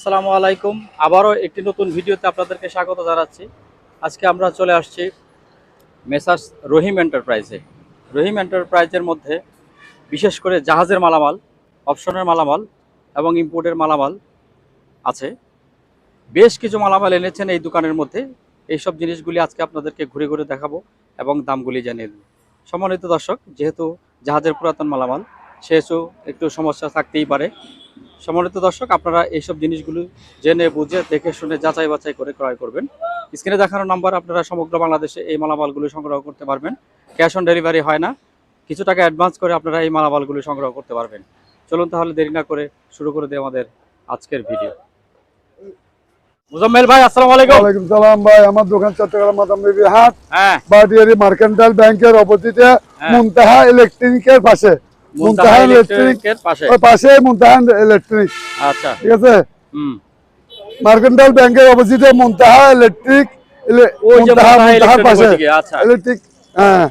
আসসালামু আলাইকুম। আবারও একটি নতুন ভিডিওতে আপনাদেরকে স্বাগত জানাচ্ছি। আজকে আমরা চলে আসছি মেসার্স রহিম এন্টারপ্রাইজে। রহিম এন্টারপ্রাইজের মধ্যে বিশেষ করে জাহাজের মালামাল, অপশনের মালামাল এবং ইম্পোর্টের মালামাল আছে। বেশ কিছু মালামাল এনেছেন এই দোকানের মধ্যে। এইসব জিনিসগুলি আজকে আপনাদেরকে ঘুরে ঘুরে দেখাবো এবং দামগুলি জানিয়ে দেব। সম্মানিত দর্শক, যেহেতু জাহাজের পুরাতন মালামাল সেহেতু একটু সমস্যা থাকতেই পারে। সম্মানিত দর্শক, আপনারা এইসব জিনিসগুলো জেনে বুঝে দেখে শুনে যাচাই বাছাই করে ক্রয় করবেন। স্ক্রিনে দেখানো নাম্বার আপনারা সমগ্র বাংলাদেশে এই মালামালগুলো সংগ্রহ করতে পারবেন। ক্যাশ অন ডেলিভারি হয় না, কিছু টাকা অ্যাডভান্স করে আপনারা এই মালামালগুলো সংগ্রহ করতে পারবেন। চলুন তাহলে দেরি না করে শুরু করে দিই আমাদের আজকের ভিডিও। মুজাম্মেল ভাই, আসসালামু আলাইকুম। ওয়ালাইকুম সালাম ভাই। আমার দোকান চট্টগ্রাম মাদামবিবি হাট, হ্যাঁ, বাটিয়ারি মার্কেন্টাইল ব্যাংকের অপোজিটে, মুনতাহা ইলেকট্রিকের পাশে। মুনতাহা ইলেকট্রিকের পাশে, ওই পাশে মুনতাহা ইলেকট্রিক। আচ্ছা, ঠিক আছে। মার্কেন্টাইল ব্যাংকের অপোজিটে মুনতাহা ইলেকট্রিক, ওই যে মুনতাহার পাশে আচ্ছা ইলেকট্রিক। হ্যাঁ,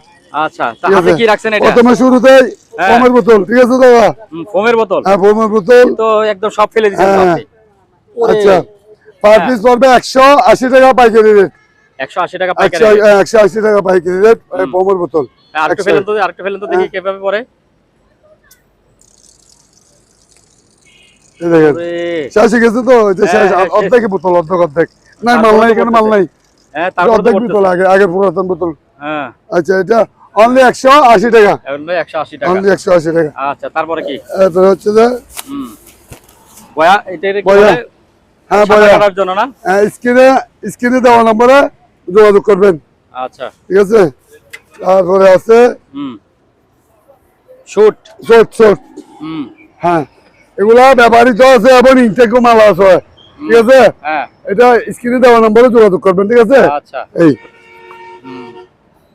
আচ্ছা। তা আপনি কি রাখছেন এটা? প্রথমে শুরুতেই ফোমের বোতল। ঠিক আছে দাদা? ফোমের বোতল? হ্যাঁ, ফোমের বোতল তো একদম সব ফেলে দিয়েছেন আপনি। আচ্ছা, পার পিস পড়বে 180 টাকা পাইকারি রেট। 180 টাকা পাইকারি রেট? 180 টাকা পাইকারি রেট ফোমের বোতল। আরেকটু ফেলেন তো দেখি কিভাবে পড়ে। শেষ হয়ে গেছে তো, অর্ধেক বোতল, অর্ধেক নাই, মাল নাই, এখানে মাল নাই। হ্যাঁ, তারপর অর্ধেক বোতল, আগে পুরাতন বোতল। হ্যাঁ, আচ্ছা, এটা অনলি 180 টাকা। অনলি 180 টাকা। অনলি 180 টাকা। আচ্ছা, তারপরে কি? এটা হচ্ছে যে বয়া, এটা কি বয়া। বলে? হ্যাঁ, বয়া কাটার জন্য না? হ্যাঁ, স্ক্রিনে দেওয়া নম্বরে যোগাযোগ করবেন। আচ্ছা, ঠিক আছে। তারপরে আছে শুট। শর্ট। হ্যাঁ, এগুলা ব্যবহৃত আছে এবং ইনটেকও মাল আছে। ঠিক আছে। হ্যাঁ, এটা স্ক্রিনে দেওয়া নম্বরে যোগাযোগ করবেন। ঠিক আছে। আচ্ছা, এই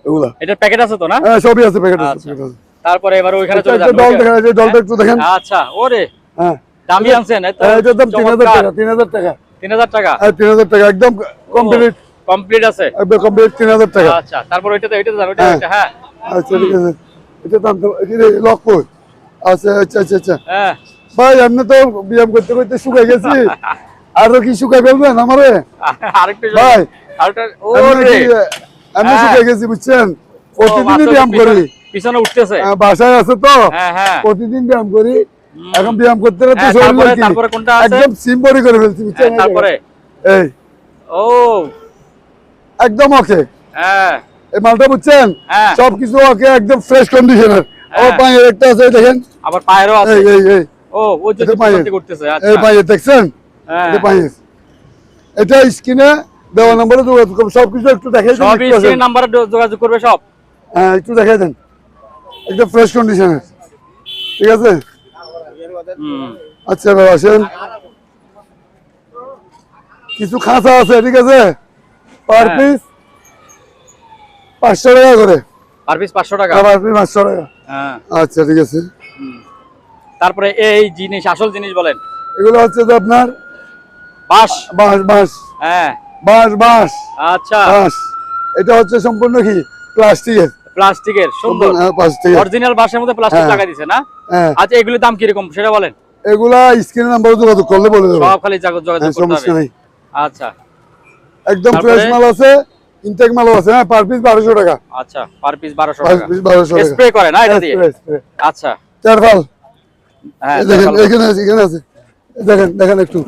এগুলা এটার প্যাকেট আছে তো না? হ্যাঁ, সবই আছে, প্যাকেট আছে। তারপরে এবার ওইখানে চলে যান। ডল দেখেন, এই ডলটা একটু দেখেন। আচ্ছা, ওরে হ্যাঁ, দামি আনছেন। এটার দাম 3000 টাকা। 3000 টাকা। 3000 টাকা? হ্যাঁ, 3000 টাকা একদম কমপ্লিট আছে? একদম কমপ্লিট 3000 টাকা। আচ্ছা, তারপর ওইটা জান, ওইটা। হ্যাঁ, আচ্ছা, ঠিক আছে। এটা দাম তো লক কই। আচ্ছা আচ্ছা আচ্ছা আচ্ছা। হ্যাঁ ভাই, আমি তো ব্যায়াম করতে করতে শুকাই গেছি। আরো কি শুকাই ফেলবেন আমারে? আরেকটু ভাই, আরেকটা। ওরে আমি শুকাই গেছি, বুঝছেন। প্রতিদিনই ব্যায়াম করি। পিছনে উঠতেছে? বাসায় আছে তো, হ্যাঁ হ্যাঁ, প্রতিদিন ব্যায়াম করি। এখন ব্যায়াম করতে করতে শরীর তারপরে কোনটা আছে? একদম সিম্বরি করে ফেলছি, বুঝছেন। তারপরে এই ও একদম ওকে। হ্যাঁ, এই মালটা বুঝছেন, হ্যাঁ, সবকিছু ওকে, একদম ফ্রেশ কন্ডিশনের। আমার পায়ের একটা আছে, দেখেন। আবার পায়েরও আছে? এই এই এই ও ওই যে করতেছে। এই আচ্ছা, পায়ে দেখছেন? হ্যাঁ, এই পায়ে। এটা স্ক্রিনে দেওয়া নম্বরে যোগাযোগ করবেন। সবকিছু একটু দেখাই দেন। সব স্ক্রিন নাম্বারে যোগাযোগ করবে সব। হ্যাঁ, একটু দেখাই দেন, একদম ফ্রেশ কন্ডিশনের। ঠিক আছে। আচ্ছা, এবার আসেন। কিছু খাঁচা আছে। ঠিক আছে। পার পিস 500 টাকা করে। পার পিস 500 টাকা? পার পিস 500 টাকা। হ্যাঁ, আচ্ছা, ঠিক আছে। তারপরে এই জিনিস, আসল জিনিস বলেন। এগুলো হচ্ছে যে আপনার বাঁশ। বাঁশ। হ্যাঁ, বাঁশ। আচ্ছা। বাঁশ। এটা হচ্ছে সম্পূর্ণ কি প্লাস্টিকের। প্লাস্টিকের? সুন্দর। প্লাস্টিক, অরিজিনাল বাঁশের মধ্যে প্লাস্টিক লাগাই দিয়েছে না? হ্যাঁ। আচ্ছা, এগুলোর দাম কি রকম সেটা বলেন। এগুলা স্ক্রিনের নাম্বারে যোগাযোগ করলে বলে দেব। সব খালি যোগাযোগ করতে সমস্যা হবে? নেই। আচ্ছা, একদম ফ্রেশ মাল আছে, ইনটেক মাল আছে। হ্যাঁ, পার পিস 1200 টাকা। আচ্ছা, পার পিস 1200 পার টাকা। পিস 1200 টাকা। স্প্রে করে না এটা দিয়ে? আচ্ছা, চারফাল। হ্যাঁ, দেখেন, এখানে আছে, এখানে আছে। দেখেন, দেখেন একটু।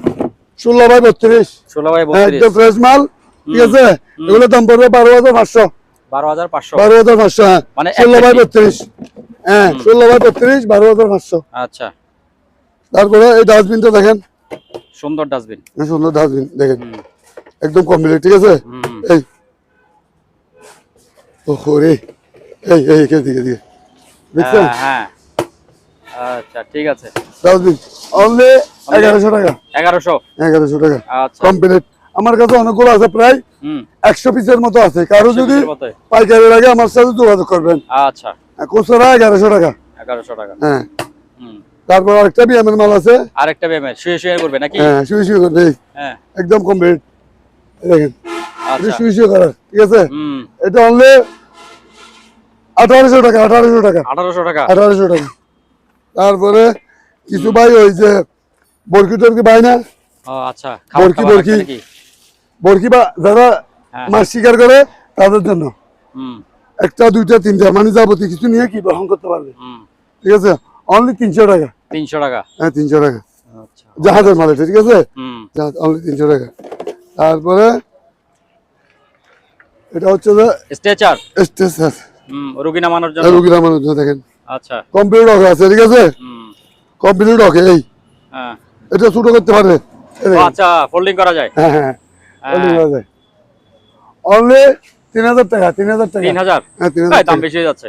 16/32। 16/32। একদম ফ্রেশ মাল। ঠিক আছে। এগুলো দাম পড়বে 12,500। 12,500? 12,500। হ্যাঁ, মানে 16/32। হ্যাঁ, 16/32, 12,500। আচ্ছা। তারপরে এই ডাস্টবিনটা দেখেন, সুন্দর ডাস্টবিন। সুন্দর ডাস্টবিন দেখেন, একদম কমপ্লিট। ঠিক আছে। এই ওরে, এই এই দিকে দেখছেন? হ্যাঁ, আচ্ছা, ঠিক আছে। ডাস্টবিন অনলি 1100 টাকা। 1100 টাকা। আচ্ছা, কমপ্লিট। আমার কাছে অনেকগুলো আছে, প্রায় 100 পিসের মতো আছে। কারো যদি পাইকারি লাগে আমার সাথে যোগাযোগ করবেন। আচ্ছা, খুচরা 1100 টাকা। 1100 টাকা। হ্যাঁ। তারপর আরেকটা বিএমের মাল আছে। আরেকটা বিএমের শুয়ে করবে নাকি? হ্যাঁ, শুয়ে করবে। হ্যাঁ, একদম কমপ্লিট। দেখেন, আচ্ছা, শুয়ে করার। ঠিক আছে। এটা অনলি 1800 টাকা। 1800 টাকা। 1800 টাকা। 1800 টাকা। তারপরে কিছু ভাই ওই যে বরকি টরকি ভাই না, ও আচ্ছা, বরকি, খাবার বরকি। নাকি? বরকি বা যারা হ্যাঁ। মাছ শিকার করে তাদের জন্য হুম একটা, দুইটা, তিনটা মানে যাবতীয় কিছু নিয়ে কি বহন করতে পারবে। হুম। ঠিক আছে, অনলি 300 টাকা। 300 টাকা। হ্যাঁ 300 টাকা আচ্ছা, জাহাজের মাল এটা, ঠিক আছে, হুম জাহাজ অনলি 300 টাকা। তারপরে এটা হচ্ছে যে স্ট্রেচার। স্ট্রেচার, রোগী নামানোর জন্য। রুগী নামানোর জন্য দেখেন আচ্ছা। কমপ্লিট অকে আছে, ঠিক আছে, হুম। কমপ্লিট অকে। এই হ্যাঁ। এটা ছোট করতে পারবে, এই ও দেখেন। আচ্ছা, ফোল্ডিং করা যায়। হ্যাঁ হ্যাঁ, হ্যাঁ। অনলি 3000 টাকা, 3000 টাকা। 3000। হ্যাঁ এই 3000 দাম টাকা। বেশি হয়ে যাচ্ছে।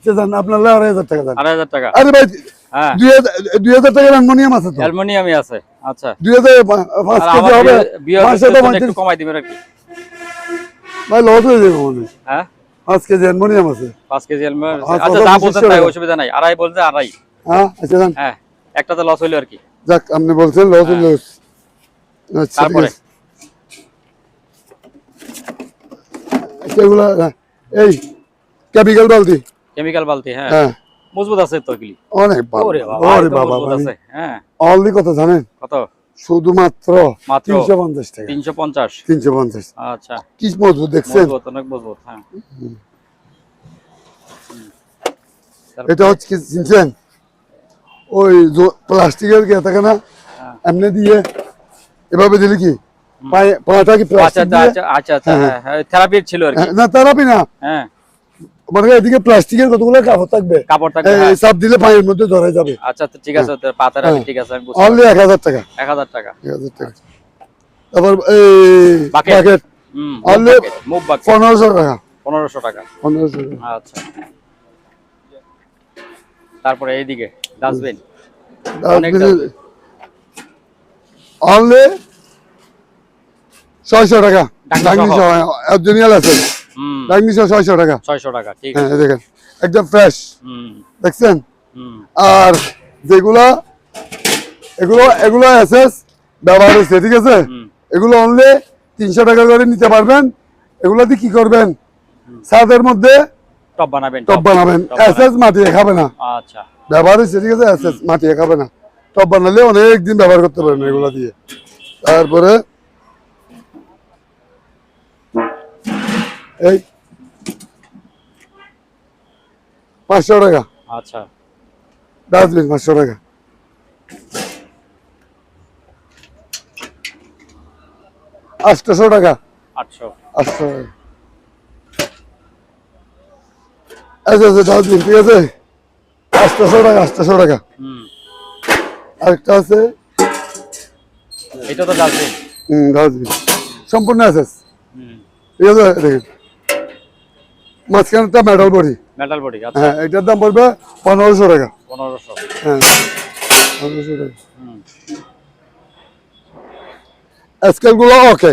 জান আপনার 2500 টাকা দেন। 2500 টাকা। আরে ভাই হ্যাঁ। 2000 টাকার অ্যালুমিনিয়াম আছে তো। অ্যালুমিনিয়ামই আছে। আচ্ছা। 2005 আর কেজি আমার হবে, বিয়ারদের 5 জন্য একটু কমাই দিবেন আর কি। ভাই লস হয়ে যাবে মনে। হ্যাঁ। 5 কেজি অ্যালুমিনিয়াম আছে। 5 কেজি অ্যালুমিনিয়াম। হ্যাঁ, আচ্ছা, কত যা 2500 বলছেন তাই, টাকা। অসুবিধা নাই। আড়াই বলছে, আড়াই। হ্যাঁ আচ্ছা জান, হ্যাঁ, একটাতে লস হইলো আর কি। যাক আপনি বলছেন লস হ্যাঁ। লস। আচ্ছা ঠিক তারপরে আছে। এগুলা এই কেমিক্যাল বালতি। কেমিক্যাল বালতি। হ্যাঁ, হ্যাঁ মজবুত আছে তো এগুলি। অনেক ভালো। ওরে বাবা, ওরে একদম বাবা, মজবুত মানে আছে। হ্যাঁ। অনলি কত জানেন? কত? শুধুমাত্র মাত্র 350 টাকা। 350। 350। আচ্ছা, কি মজবুত দেখছেন? মজবুত, অনেক মজবুত। হ্যাঁ। এটা হচ্ছে কি চিনছেন? ওই প্লাস্টিকের কে থাকে না, হ্যাঁ। এমনি দিয়ে এভাবে দিলে কি পাটা কি আচ্ছা প্লাস্টিক দিয়ে, আচ্ছা আচ্ছা আচ্ছা। হ্যাঁ হ্যাঁ, থেরাপির ছিল আর কি। না থেরাপি না, হ্যাঁ, মানে এদিকে প্লাস্টিকের কতগুলো কাপড় থাকবে, কাপড় থাকবে। এই হ্যাঁ। চাপ দিলে পায়ের মধ্যে ধরে যাবে। আচ্ছা, তো ঠিক আছে, তো পা থেরাপি, ঠিক আছে, আমি বুঝতে অনলি পারছি। 1000 টাকা। 1000 টাকা। 1000 টাকা। তারপর এই bucket. Bucket only move bucket 1500 টাকা। 1500 টাকা। 1500 টাকা। আচ্ছা। তারপরে এইদিকে ডাস্টবিন। অনেক ডাস্টবিন। অনলি 600 টাকা। ডাকনি ডাকনি সহ। সহ অরিজিনাল আছে, ডাকনি সহ 600 টাকা। 600 টাকা, ঠিক হ্যাঁ আছে। এই দেখেন একদম ফ্রেশ, হুম দেখছেন। হুম। আর যেগুলা এগুলো এগুলো এসএস ব্যবহার হয়েছে, ঠিক আছে, হুম। এগুলো অনলি 300 টাকা করে নিতে পারবেন। এগুলো দিয়ে কি করবেন? ছাদের মধ্যে টপ বানাবেন। টপ বানাবেন। টপ এসএস মাটিয়ে খাবে না, আচ্ছা। ব্যবহার হয়েছে, ঠিক আছে, এসএস মাটিয়ে খাবে না। টপ বানালে অনেক দিন ব্যবহার করতে পারবেন এগুলো দিয়ে। তারপরে এই 500 টাকা আচ্ছা। ডাস্টবিন, 500 টাকা। 800 টাকা। 800। 800 টাকা। আচ্ছা আচ্ছা ডাস্টবিন, ঠিক আছে, 800 টাকা। 800 টাকা। হুম। আরেকটা আছে, এটা তো ডাস্টবিন। ডাস্টবিন সম্পূর্ণ আছে, হুম। ঠিক আছে, দেখেন মাঝখানটা মেটাল বডি। Metal body. আচ্ছা। হ্যাঁ এটার দাম পড়বে 1500 টাকা। 1500। হ্যাঁ 1500 টাকা। হুম। স্কেল গুলো ওকে।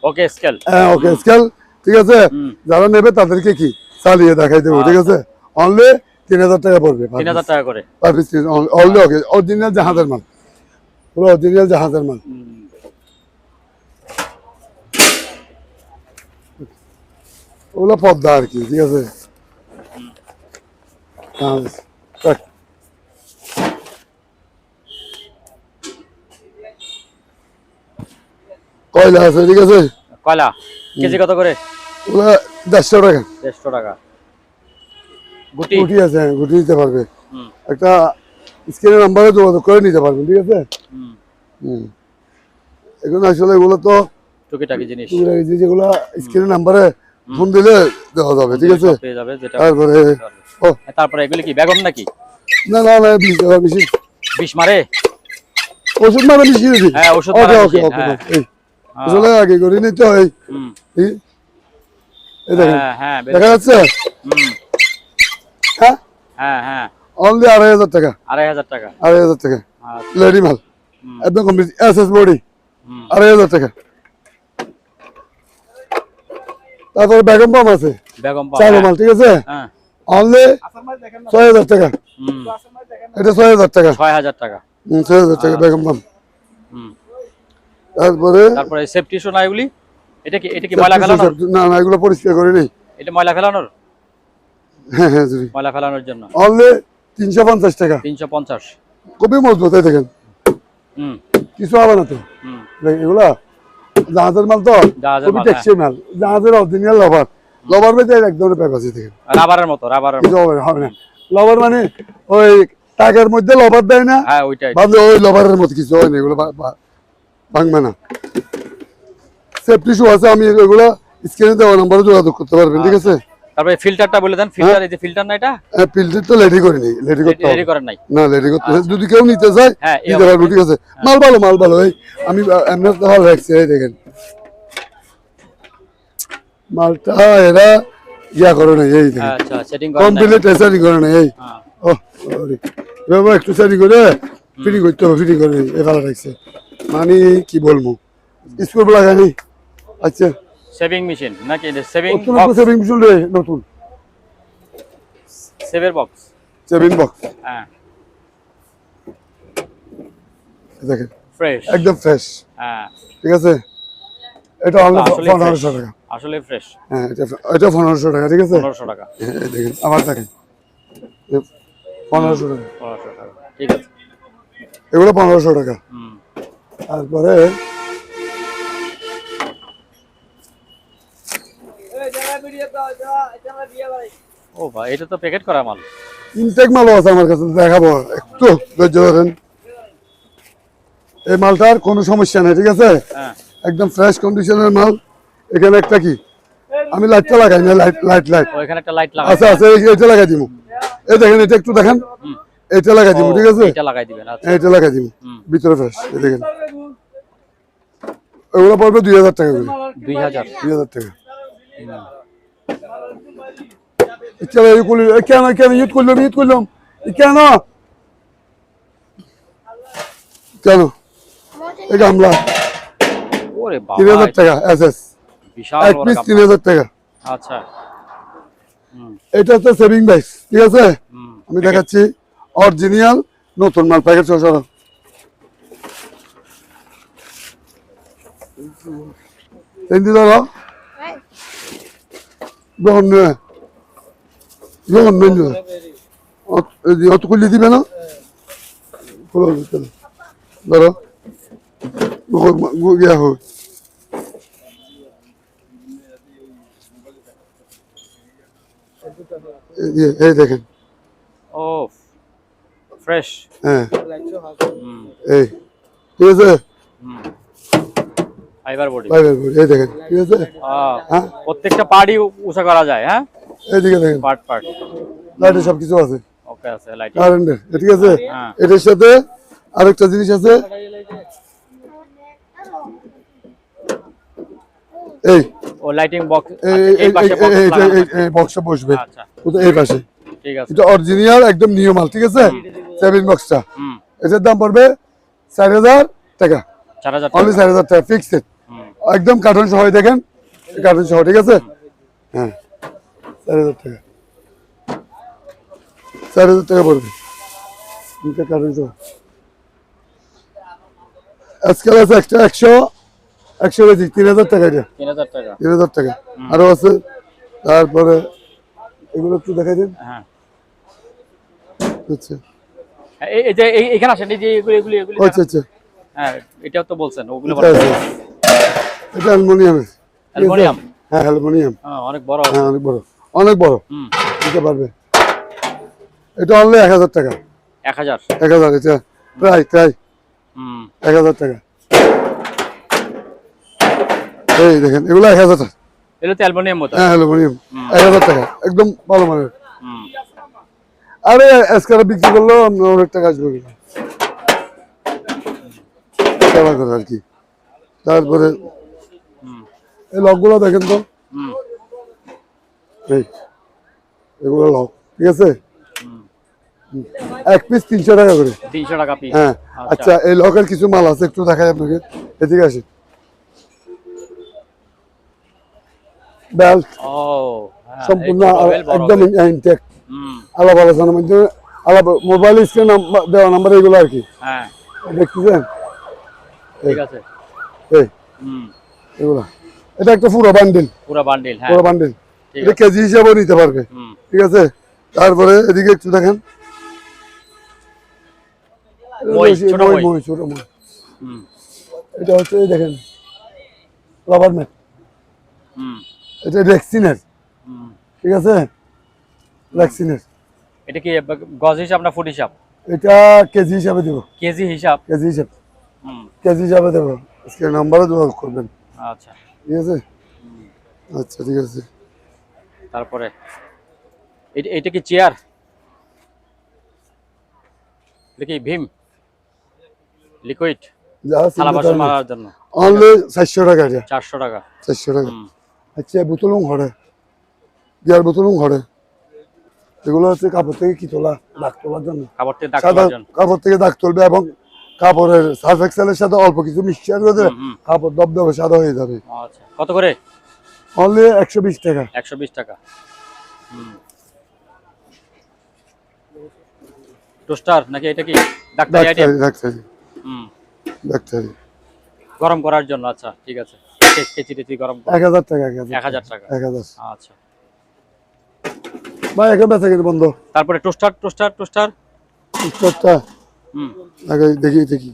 ওকে স্কেল। হ্যাঁ ওকে স্কেল, ঠিক আছে। হুম। যারা নেবে তাদেরকে কি চালিয়ে দেখাই দেবো, ঠিক আছে। অনলি 3000 টাকা পড়বে। 3000 টাকা করে। অনলি ওকে, অরিজিনাল জাহাজের মাল, পুরো অরিজিনাল জাহাজের মাল। হুম। ওগুলো পদ্মা আর কি, ঠিক আছে। হ্যাঁ, রাখ। কয়লা আছে, ঠিক আছে, কয়লা কেজি কত করে? ওগুলো 150 টাকা। 150 টাকা। গুটি। গুটি আছে, হ্যাঁ, গুটি নিতে পারবে। হুম একটা স্ক্রিনের নাম্বারে যোগাযোগ করে নিতে পারবেন, ঠিক আছে। হুম। হুম। এগুলো আসলে এগুলো তো টুকিটাকি জিনিস যেগুলো স্ক্রিনের নাম্বারে ফোন দিলে দেওয়া যাবে, ঠিক আছে। পেয়ে যাবে যেটা। তারপরে ও তারপরে এগুলি কি বেগম নাকি? না না না, 20 টাকা বেশি। বিষ মারে? ওষুধ মারা বেশি দিই। হ্যাঁ, ওষুধ ওকে মারা ওকে বেশি, ওকে। হ্যাঁ। এই আসলে আগে করে নিতে হয়। হুম। এই দেখেন হ্যাঁ হ্যাঁ, দেখা যাচ্ছে। হুম। হ্যাঁ হ্যাঁ হ্যাঁ। অনলি 2500 টাকা। 2500 টাকা। 2500 টাকা আচ্ছা। লেডি মাল, হুম। একদম কমপ্লিট এসএস বডি। হুম। 2500 টাকা। তারপরে বেগম পাম আছে, বেগম পাম। চালু মাল, ঠিক আছে, হ্যাঁ। অনলি 6000 টাকা। হুম। এটা 6000 টাকা। 6000 টাকা। 6000 টাকা বেগম পাম। হুম। তারপরে সেফটি শো না এগুলি? এটা কি ময়লা ফেলানোর? না না এগুলো পরিষ্কার করে নেই। এটা ময়লা ফেলানোর? হ্যাঁ হ্যাঁ জি। ময়লা ফেলানোর জন্য। অনলি 350 টাকা। 350। খুবই মজবুত, এই দেখেন হুম কিছু হবে না তো। হুম। এগুলা জাহাজের মাল তো, জাহাজের খুবই মাল, টেকসই মাল, জাহাজের অরিজিনাল লবার। লবার মধ্যে এক ধরনের পাইপ আছে দেখেন, রাবারের মতো, রাবারের কিছু মতো। হবে না। লবার মানে ওই টাকার মধ্যে লবার দেয় না, হ্যাঁ ওইটাই। ভাবলে ওই লবারের মতো কিছু হয় না, এগুলো ভাঙবে না। সেফটি শু আছে, আমি এগুলো স্ক্রিনে দেওয়া নাম্বারে যোগাযোগ করতে পারবেন, ঠিক আছে? তারপরে ফিল্টারটা বলে দেন, ফিল্টার, এই যে ফিল্টার না এটা, ফিল্টার তো রেডি করিনি, রেডি করতে হবে। রেডি করেন নাই? না, রেডি করতে হবে। যদি কেউ নিতে চায় হ্যাঁ, এই নিতে পারবো, অবস্থায়। ঠিক আছে? মাল ভালো, মাল ভালো। এই আমি এমনি ভালো রাখছি, এই দেখেন মালটা এরা ইয়া করে না, এই দেখেন আচ্ছা, সেটিং করেন নাই? কমপ্লিট সেটিং করে না। এই হ্যাঁ। ও সরি, এবার একটু সেটিং করে ফিটিং করতে হবে, ফিটিং করে এই ভালো রাখছে। মানে কি বলবো, স্কুল লাগানি। আচ্ছা, সেভিং মেশিন নাকি সেভিং নতুন বক্স? সেভিং মেশিন রে, নতুন সেভের বক্স। সেভিং বক্স, হ্যাঁ, দেখেন ফ্রেশ, একদম ফ্রেশ, হ্যাঁ। ঠিক আছে? এটা হলো আসলে 1500 টাকা। আসলে ফ্রেশ। হ্যাঁ, এটা 1500 টাকা, ঠিক আছে? 1500 টাকা। হ্যাঁ, এই দেখেন আবার দেখেন 1500 টাকা, 1500 টাকা, ঠিক আছে। এগুলো 1500 টাকা। হুম। তারপরে ও ভাই, এটা তো প্যাকেট করা মাল। ইনটেক মালও আছে আমার কাছে, দেখাবো, একটু ধৈর্য ধরেন। এই মালটার কোনো সমস্যা নেই, ঠিক আছে? হ্যাঁ। একদম ফ্রেশ কন্ডিশনের মাল। এখানে একটা কি, আমি লাইটটা লাগাই না, লাইট ওইখানে একটা লাইট লাগাই। আচ্ছা আচ্ছা, এটা লাগাই দিব। এই দেখেন, এটা একটু দেখেন, এটা লাগাই দিব, ঠিক আছে? এটা লাগাই দিবেন, আচ্ছা। এটা লাগাই দিব, ভিতরে ফ্রেশ। এই দেখেন, ওগুলো পড়বে 2000 টাকা করে। 2000? 2000 টাকা। কেন কেন কেন ইউজ করলাম, কেন কেন এই গামলা ওরে বাবা, 3000 টাকা এসএস, বিশাল এক বড় পিস কাপ। 3000 টাকা। আচ্ছা। এটা হচ্ছে সেভিং বাইস, ঠিক আছে? হুম। আমি দেখাচ্ছি অরিজিনাল নতুন মাল, প্যাকেট সহ। হিন্দি ধরো, গ্রহণ নয়, গ্রহণ নয়, অত করলে দিবে না, ধরো গিয়া হোক। এই দেখেন, ও ফ্রেশ। হ্যাঁ হুম। এই, ঠিক আছে? Fibre body. এই দেখেন, ঠিক আছে? হ্যাঁ, প্রত্যেকটা পার্টই উঁচা করা যায়, হ্যাঁ? এইদিকে দেখেন, পার্ট। লাইটের সব কিছু আছে, ওকে, আছে লাইট। কারেন্টের, ঠিক আছে? হ্যাঁ। এটার সাথে আরেকটা জিনিস আছে, এই ও লাইটিং বক্স। এই পাশে বক্স লাগানো থাকে। বক্সটা বসবে, আচ্ছা, এই পাশে। ঠিক আছে। এটা অরিজিনাল একদম নিউ মাল, ঠিক আছে? সেভিং বক্সটা, হুম। এটার দাম পড়বে 4000 টাকা, 4000 অনলি টাকা। 4000 টাকা ফিক্সড, একদম কার্টন সহ। দেখেন কার্টন সহ, ঠিক আছে? হ্যাঁ, 4000 টাকা, 4000 টাকা পড়বে কার্টন সহ। আজকাল আছে একটা 100 কেজি 3000 টাকা, এটা 3000 টাকা। 3000 টাকা। আরো আছে, তারপরে এগুলো একটু দেখাই দিন। হ্যাঁ। আচ্ছা এই যে এখানে আসেন, এই যে এগুলি আচ্ছা আচ্ছা, হ্যাঁ, এটাও তো বলছেন, ওগুলো এটা আছে, এটা অ্যালুমিনিয়ামের। অ্যালুমিনিয়াম। হ্যাঁ, অ্যালুমিনিয়াম। হ্যাঁ, অনেক বড়। হ্যাঁ, অনেক বড়, অনেক বড়, হুম। দিতে পারবে। এটা অনলি 1000 টাকা। 1000? 1000, এটা প্রায় হুম। 1000 টাকা। এই দেখেন, এগুলো 1000 টাকা। এগুলো তো অ্যালুমিনিয়াম মতো। হ্যাঁ, অ্যালুমিনিয়াম, 1000 টাকা, একদম ভালো মানের। হুম। আরে আজকাল বিক্রি করলেও অনেক টাকা আসবে, সেবা করে আর কি। তারপরে এই লকগুলো দেখেন তো, হুম। এই এগুলো লক, ঠিক আছে? এক পিস 300 টাকা করে। 300 টাকা পিস? হ্যাঁ। আচ্ছা, এই লকের কিছু মাল আছে, একটু দেখাই আপনাকে, এদিকে আসে। বেল্ট ও হ্যাঁ, সম্পূর্ণ এই ছোট বেল, বড় একদম বেল। ইনটেক, হুম। আলাপ আলোচনার মাধ্যমে মোবাইল স্ক্রিন দেওয়া নাম্বার এগুলো আর কি, হ্যাঁ, দেখতেছেন? ঠিক আছে। এই হুম। এগুলো, এটা একটা পুরো বান্ডিল, পুরো বান্ডিল? হ্যাঁ, পুরো বান্ডিল, ঠিক এটা আছে। কেজি হিসাবেও নিতে পারবে, হুম। ঠিক আছে? তারপরে এদিকে একটু দেখেন, মই, ছোট মই। ছোট মই। হুম। এটা হচ্ছে এই দেখেন রাবার ম্যাট, হুম এটা রেক্সিনের, হুম। ঠিক আছে, রেক্সিনের। এটা কি গজ হিসাব না ফুট হিসাব? এটা কেজি হিসাবে দেবো, কেজি হিসাব। কেজি হিসাব, হুম কেজি হিসাবে দেবো। আজকে নাম্বারে যোগাযোগ করবেন, আচ্ছা। ঠিক আছে। হুম। আচ্ছা ঠিক আছে। তারপরে এটা কি চেয়ার? এটা কি ভীম লিকুইড যা থালা বাসন মারার জন্য? অনলি 400 টাকা, এটা 400 টাকা। 400 টাকা। হুম আচ্ছা বোতলও ঘরে, গিয়ার বোতলও ঘরে, এগুলো হচ্ছে কাপড় থেকে কি তোলা, দাগ তোলার জন্য, কাপড় থেকে দাগ সাদা তোলার জন্য। কাপড় থেকে দাগ তুলবে এবং কাপড়ের সার্ফ এক্সেলের সাথে অল্প কিছু মিক্সচার করে দিলে হুম, হুম। কাপড় দবদবে সাদা হয়ে যাবে। আচ্ছা, কত করে? অনলি 120 টাকা। 120 টাকা। হুম। টোস্টার নাকি এটা কি ডাক্তারি আইটেম? ডাক্তারি ডাক্তারি হুম। ডাক্তারি গরম করার জন্য, আচ্ছা ঠিক আছে। কেচি টেচি গরম করা। 1000 টাকা, 1000 টাকা। 1000। আচ্ছা। ভাই এখন বেচা কিনে বন্ধ। তারপরে টোস্টার টোস্টার টোস্টার। স্টকটা হুম। আগে দেখি দেখি।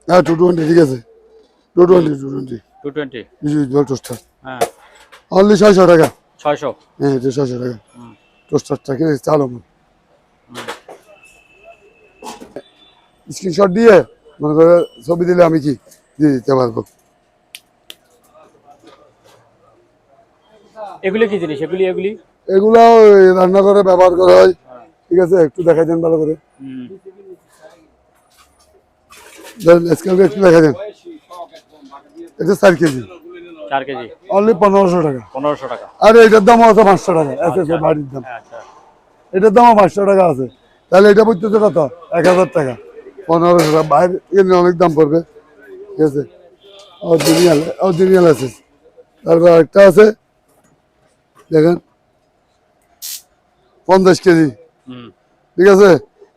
হ্যাঁ 220, ঠিক আছে, 220 220। ইউজুয়াল টোস্টার হ্যাঁ। অনলি 600 টাকা। 600। হ্যাঁ এটা 600 টাকা হুম। টোস্টারটা, কিনে চালো স্ক্রিনশট দিয়ে মনে করে ছবি দিলে আমি কি দিয়ে দিতে পারবো। এগুলি কি জিনিস? এগুলি এগুলো ওই রান্নাঘরে ব্যবহার করা হয়, ঠিক আছে, একটু দেখাই দেন ভালো করে, হুম। স্কেলটা একটু দেখাই দেন। এটা 4 কেজি, 4 কেজি। অনলি 1500 টাকা। 1500 টাকা। আর এটার দাম আছে 500 টাকা, এসএসএ বাড়ির দাম, আচ্ছা। এটার দামও 500 টাকা আছে। তাহলে এটা পড়তেছে কত? 1000 টাকা। 1500 টাকা বাইরে কিনলে অনেক দাম পড়বে, ঠিক আছে। অরিজিনাল অরিজিনাল আছে। তারপর একটা আছে দেখেন 50 কেজি, হুম। ঠিক আছে,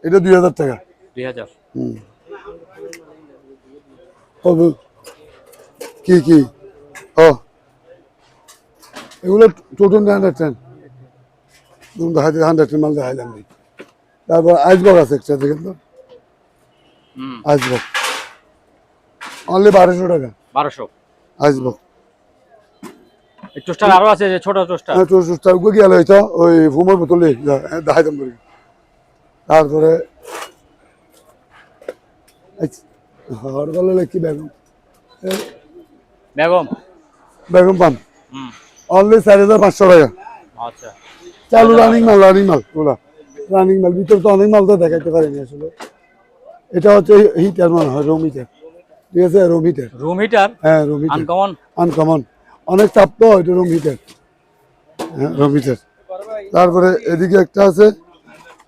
এটা 2000 টাকা। 2000। হুম। হবে কি কি? ও এগুলো 210 দেখাইতে 100 মাল দেখাইলাম। তারপর আইসবক আছে একটা, দেখেন তো, হুম। আইসবক অনলি 1200 টাকা। 1200। আইসবক টোস্টার আরো আছে, যে ছোট টোস্টার। টোস্টার গিয়ে হইতো ওই ফুমের বোতলে দেখাইতাম করি। তারপরে হরগলে কি বেগম, বেগম। বেগম পান হুম। অনলি 4500 টাকা। আচ্ছা। চালু রানিং মাল ওগুলা রানিং মাল, ভিতরে তো অনেক মাল তো দেখাইতে পারিনি আসলে। এটা হচ্ছে হিটার মনে হয়, রুম হিটার, ঠিক আছে, রুম হিটার। Room heater. হ্যাঁ রুম হিটার, আনকমন। আনকমন, অনেক চাপ তো, এটা রুম হিটার, হ্যাঁ রুম হিটার। তারপরে এদিকে একটা আছে,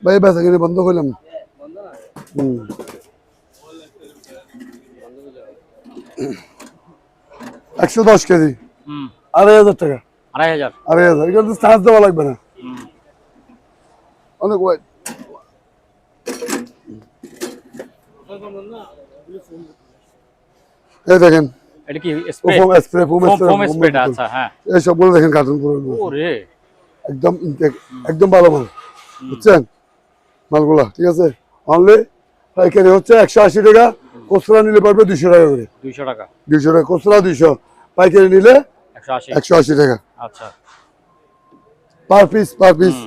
ভাই বেচা কিনে বন্ধ করলাম। হুম। 110 কেজি, হুম। 2500 টাকা। 2500। 2500, এটা তো চার্জ দেওয়া লাগবে না, হুম। অনেক ওয়াইট। এই দেখেন এটা কি spray? Foam spray, foam spray, foam স্প্রেটা, আচ্ছা হ্যাঁ। এই সবগুলো দেখেন কার্টুন পুরো ওরে। একদম ইনটেক, একদম ভালো মাল, বুঝছেন মালগুলা, ঠিক আছে। অনলি পাইকারি হচ্ছে 180 টাকা, খুচরা নিলে পারবে 200 টাকা করে। 200 টাকা। 200 টাকা খুচরা, 200 পাইকারি নিলে 180। 180 টাকা আচ্ছা। Per piece, per piece.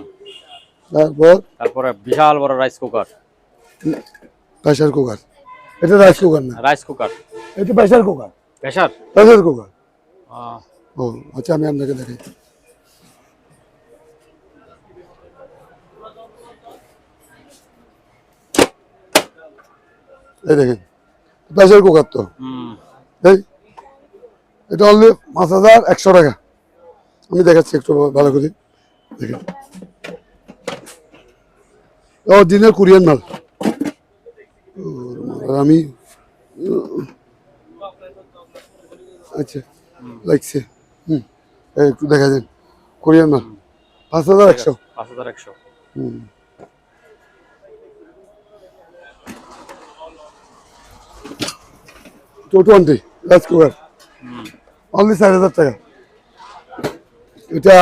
তারপরে বিশাল বড় রাইস কুকার। প্রেসার কুকার, এটা রাইস কুকার না, রাইস কুকার। এটা pressure cooker, pressure. Pressure cooker. ও আচ্ছা, আমি আপনাকে দেখাই। এই দেখেন প্রেসার কুকার তো, হুম। এই এটা অনলি 5100 টাকা। আমি দেখাচ্ছি একটু ভালো করে দেখেন। ও দিনের কোরিয়ান মাল, আমি আচ্ছা লাগছে। হুম, একটু দেখা যান কোরিয়ান মাল 5100। 5100। হুম। 220 রাইস কুকার, অনলি 4000 টাকা। এটা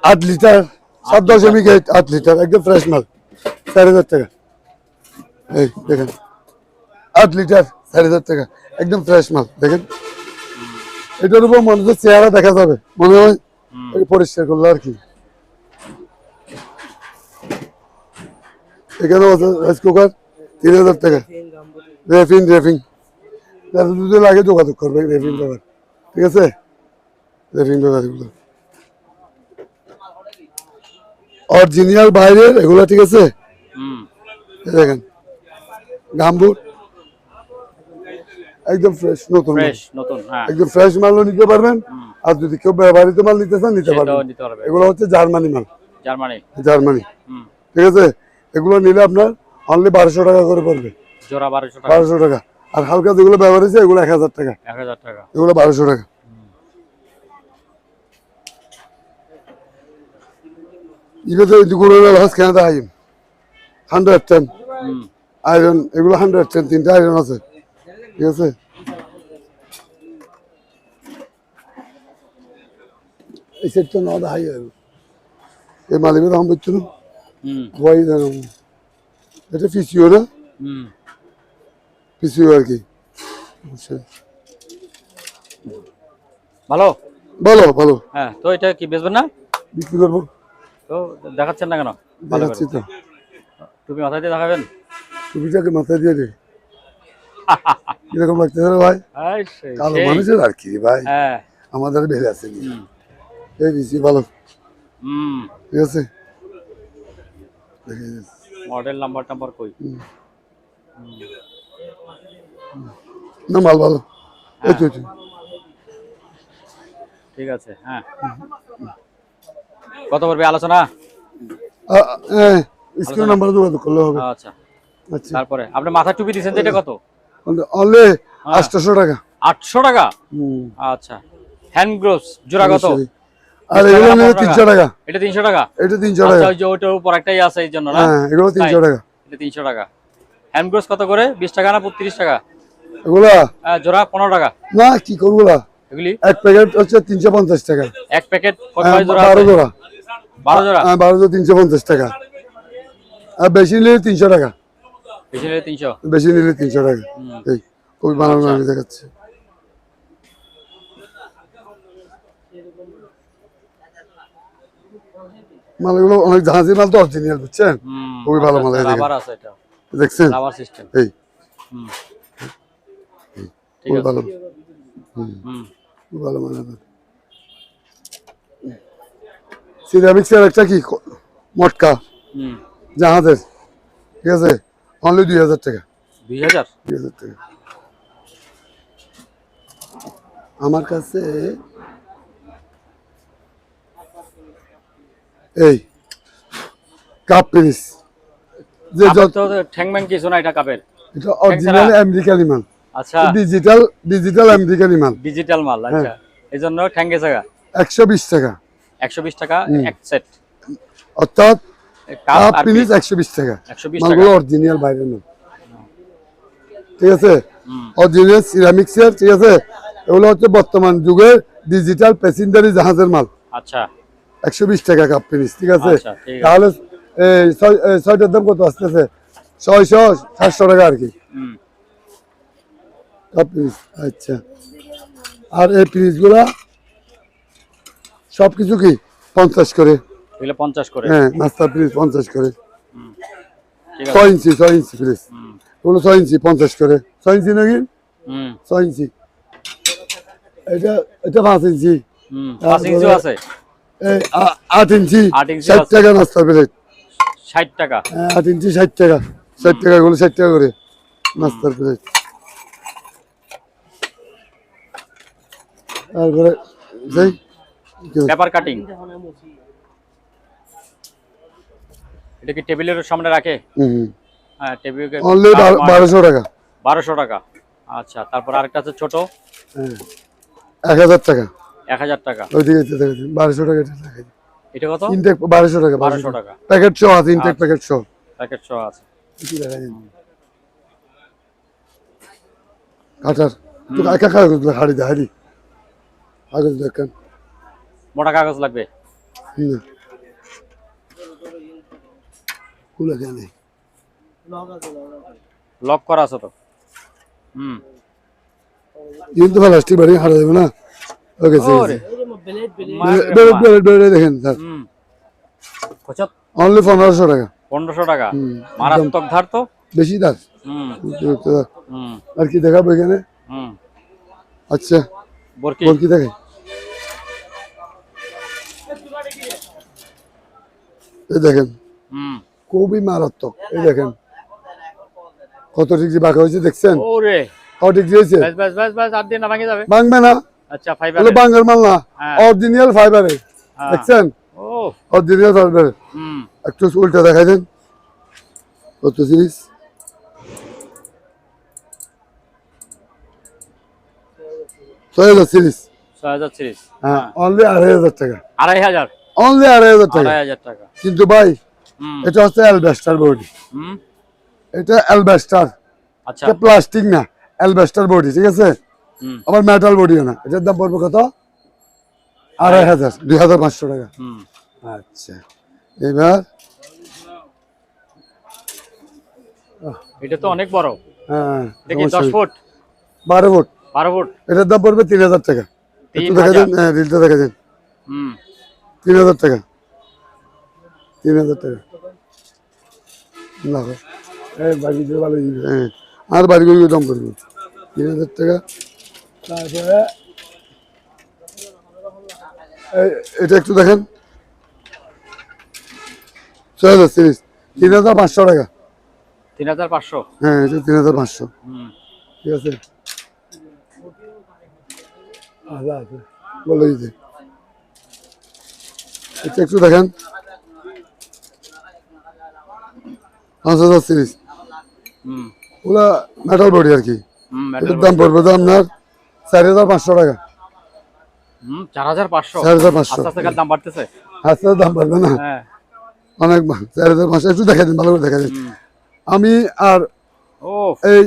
8 লিটার, 7.8 লিটার, একদম ফ্রেশ মাল, 4000 টাকা। এই দেখেন 8 লিটার 4,500 টাকা একদম ফ্রেশ মাল দেখেন। এটার উপর মানুষের চেহারা দেখা যাবে মনে হয় পরিষ্কার করলো আর কি। এখানে আছে রাইস কুকার 3,000 টাকা। রেফিং যদি লাগে যোগাযোগ করবে রেফিং ব্যাপার, ঠিক আছে? রেফিং ব্যাপার এগুলো অরিজিনাল বাইরের এগুলো, ঠিক আছে? দেখেন গাম্বুট একদম ফ্রেশ নতুন একদম ফ্রেশ মালও নিতে পারবেন। আর যদি কেউ ব্যবহৃত মাল নিতে চান নিতে পারবেন। এগুলো হচ্ছে জার্মানি মাল, জার্মানি, ঠিক আছে? এগুলো নিলে আপনার অনলি 1200 টাকা করে পড়বে, 1200 টাকা। আর হালকা যেগুলো ব্যবহার হয়েছে এগুলো 1000 টাকা, এগুলো 1200 টাকা। ইভেতে দুগুলো হাস কেনাটা আইন 110 আয়রন, এগুলো 110 তিনটা আয়রন আছে, ঠিক আছে? এই সেটটা না হাই এই মালিকের দাম বলছিল ওয়াই দাম। এটা পিসিও না, পিসিও আর কি। ভালো ভালো ভালো। হ্যাঁ, তো এটা কি বেচবেন না? বিক্রি করবো। তো দেখাচ্ছেন না কেন? দেখাচ্ছি তো। টুপি মাথায় দিয়ে দেখাবেন? টুপিটাকে মাথায় দিয়ে দে। কিরকম লাগতেছে রে ভাই? কালো মানুষের আর কি ভাই, আমাদের বেড়ে আছে এই বেশি ভালো, ঠিক আছে? মডেল নাম্বার কই? না মাল ভালো, এই তো ঠিক আছে। হ্যাঁ, কত পড়বে আলোচনা? স্ক্রিন নাম্বার যোগাযোগ করলে হবে। আচ্ছা আচ্ছা, তারপরে আপনি মাথা টুপি দিয়েছেন যেটা কত? অনলি 800 টাকা। 800 টাকা? আচ্ছা। হ্যান্ড গ্লোভস জোড়া কত? আর এগুলো নিলে 300 টাকা। এটা 300 টাকা? এটা 300 টাকা। আচ্ছা, ওই যে ওটার উপর একটাই আছে এই জন্য না? হ্যাঁ, এগুলো 300 টাকা। এটা 300 টাকা। হ্যান্ড গ্লোভস কত করে? 20 টাকা না 35 টাকা? এগুলা জোড়া 15 টাকা। না কি করবো না, এগুলি এক প্যাকেট হচ্ছে 350 টাকা। এক প্যাকেট কত জোড়া? 12 জোড়া। 12 জোড়া? হ্যাঁ, 12 জোড়া 350 টাকা। আর বেশি নিলে 300 টাকা। বেশি নিলে 300? বেশি নিলে 300 টাকা। এই খুবই বানানো আমি দেখাচ্ছি। মালগুলো অনেক জাহাজের মাল তো অরিজিনাল, বুঝছেন? খুবই ভালো মাল। রাবার আছে এটা, দেখছেন? Rubber system. এই ঠিক আছে, ভালো। ভালো মাল। সিরামিক্সের একটা কি মটকা জাহাজের, ঠিক আছে? অনলি 2000 টাকা। 2000 টাকা। আমার কাছে এই কাপ পিস যে ঠ্যাংম্যাং কিছু না, এটা কাপের, এটা অরিজিনাল আমেরিকানি মাল। আচ্ছা, ডিজিটাল আমেরিকানি মাল, ডিজিটাল মাল। আচ্ছা, এইজন্য ঠ্যাঙ্গে জায়গা 120 টাকা। 120 টাকা এক সেট, অর্থাৎ কাপ পিস 120 টাকা। 120 টাকা। মালগুলো অরিজিনাল বাইরের মাল, ঠিক আছে? অরিজিনাল সিরামিক্সের, ঠিক আছে? এগুলো হচ্ছে বর্তমান যুগের ডিজিটাল প্যাসেঞ্জারি জাহাজের মাল। আচ্ছা, 120 টাকা কাপ পিস, ঠিক আছে? আচ্ছা, ঠিক আছে। তাহলে ছয়টার দাম কত আসতেছে? 600-700 টাকা আর কি কাপ পিস। আচ্ছা, আর এই পিসগুলা সবকিছু কি 50 করে? 50 করে? হ্যাঁ, নাস্তা পিস 50 করে। ঠিক আছে, 6 ইঞ্চি পিস, ওগুলো 6 ইঞ্চি 50 করে। 6 ইঞ্চি নাকি? 6 ইঞ্চি। এটা 5 ইঞ্চি। 5 ইঞ্চি আছে? 8 ইঞ্চি 60 টাকা নাস্তা প্লেট। 60 টাকা? 8 ইঞ্চি 60 টাকা। 60 টাকা এগুলো 60 টাকা করে নাস্তার প্লেট। তারপরে পেপার কাটিং, এটা কি টেবিলের সামনে রাখে? হ্যাঁ, টেবিল অনলি 1200 টাকা। 1200 টাকা। আচ্ছা, তারপর আরেকটা আছে ছোট, 1000 টাকা। 1000 টাকা। ওইদিকে 1200 টাকা। এটা কত? ইনটেক 1200 টাকা। 1200 টাকা প্যাকেট সহ আছে, ইনটেক প্যাকেট সহ। প্যাকেট সহ আছে। কাটার তো একা কাগজ হাড়ি দে, হাড়ি কাগজ দেখেন। মোটা কাগজ লাগবে না কুলা কেন লক করা আছে তো। হুম। কিন্তু প্লাস্টিক বাড়ি হারা যাবে না। ওকে ওরে বেড়ে দেখেন স্যার, হুম। কত? অনলি 1500 টাকা। 1500 টাকা। হুম, মারাত্মক ধার তো। বেশি দাম। হুম। হুম। আর কি দেখাবো এখানে? হুম। আচ্ছা বরকি। বরকি দেখে এই দেখেন হুম। খুবই মারাত্মক। এই দেখেন কত ডিগ্রি বাঁকা হয়েছে দেখছেন? ওরে কত ডিগ্রি হয়েছে? বাস বাস বাস বাস আর দিন না ভাঙে যাবে। ভাঙবে না, আচ্ছা ফাইবার। এগুলো বাঙ্গার মাল না, হ্যাঁ। অরিজিনাল ফাইবারে। হ্যাঁ। দেখছেন? ও অরিজিনাল ফাইবারে। হুম। একটু উল্টা দেখাই দেন। কত সিরিজ? সিরিজ। 6000 সিরিজ। হ্যাঁ, অনলি 2500 টাকা। 2500। অনলি 2500 টাকা। 2500 টাকা। কিন্তু ভাই হুম। এটা হচ্ছে অ্যালবেস্টার বডি। হুম। এটা অ্যালবেস্টার, আচ্ছা। এটা প্লাস্টিক না, অ্যালবেস্টার বডি, ঠিক আছে? হুম। আবার মেটাল বডিও না। এটার দাম পড়বে কত? 2500, 2500 টাকা। হুম। আচ্ছা এবার এটা তো অনেক বড়। হ্যাঁ, এটা কি 10 ফুট? 12 ফুট। 12 ফুট। এটার দাম পড়বে 3000 টাকা। একটু দেখা দেন, রিলটা দেখা দেন। হুম। 3000 টাকা। 3000 টাকা। না এই বাড়ি দিয়ে ভালো জিনিস। হ্যাঁ, আর বাড়িগুলো দাম পড়বে 3000 টাকা। তারপরে এটা একটু দেখেন, 6000 সিরিজ, 3500 টাকা। 3500। হ্যাঁ, এটা 3500। হুম। ঠিক আছে, আচ্ছা আচ্ছা বলে দিতে। এটা একটু দেখেন, 5000 সিরিজ। হুম। ওগুলা মেটাল বডি আর কি। হুম। এটার দাম পড়বে তো আপনার 4500 টাকা। হুম। 4500। 4500। আস্তে আস্তে দাম বাড়তেছে। আস্তে দাম পারবে না, হ্যাঁ। অনেক 4500। একটু দেখা দিন, ভালো করে দেখা দিন। হুম। আমি আর ও এই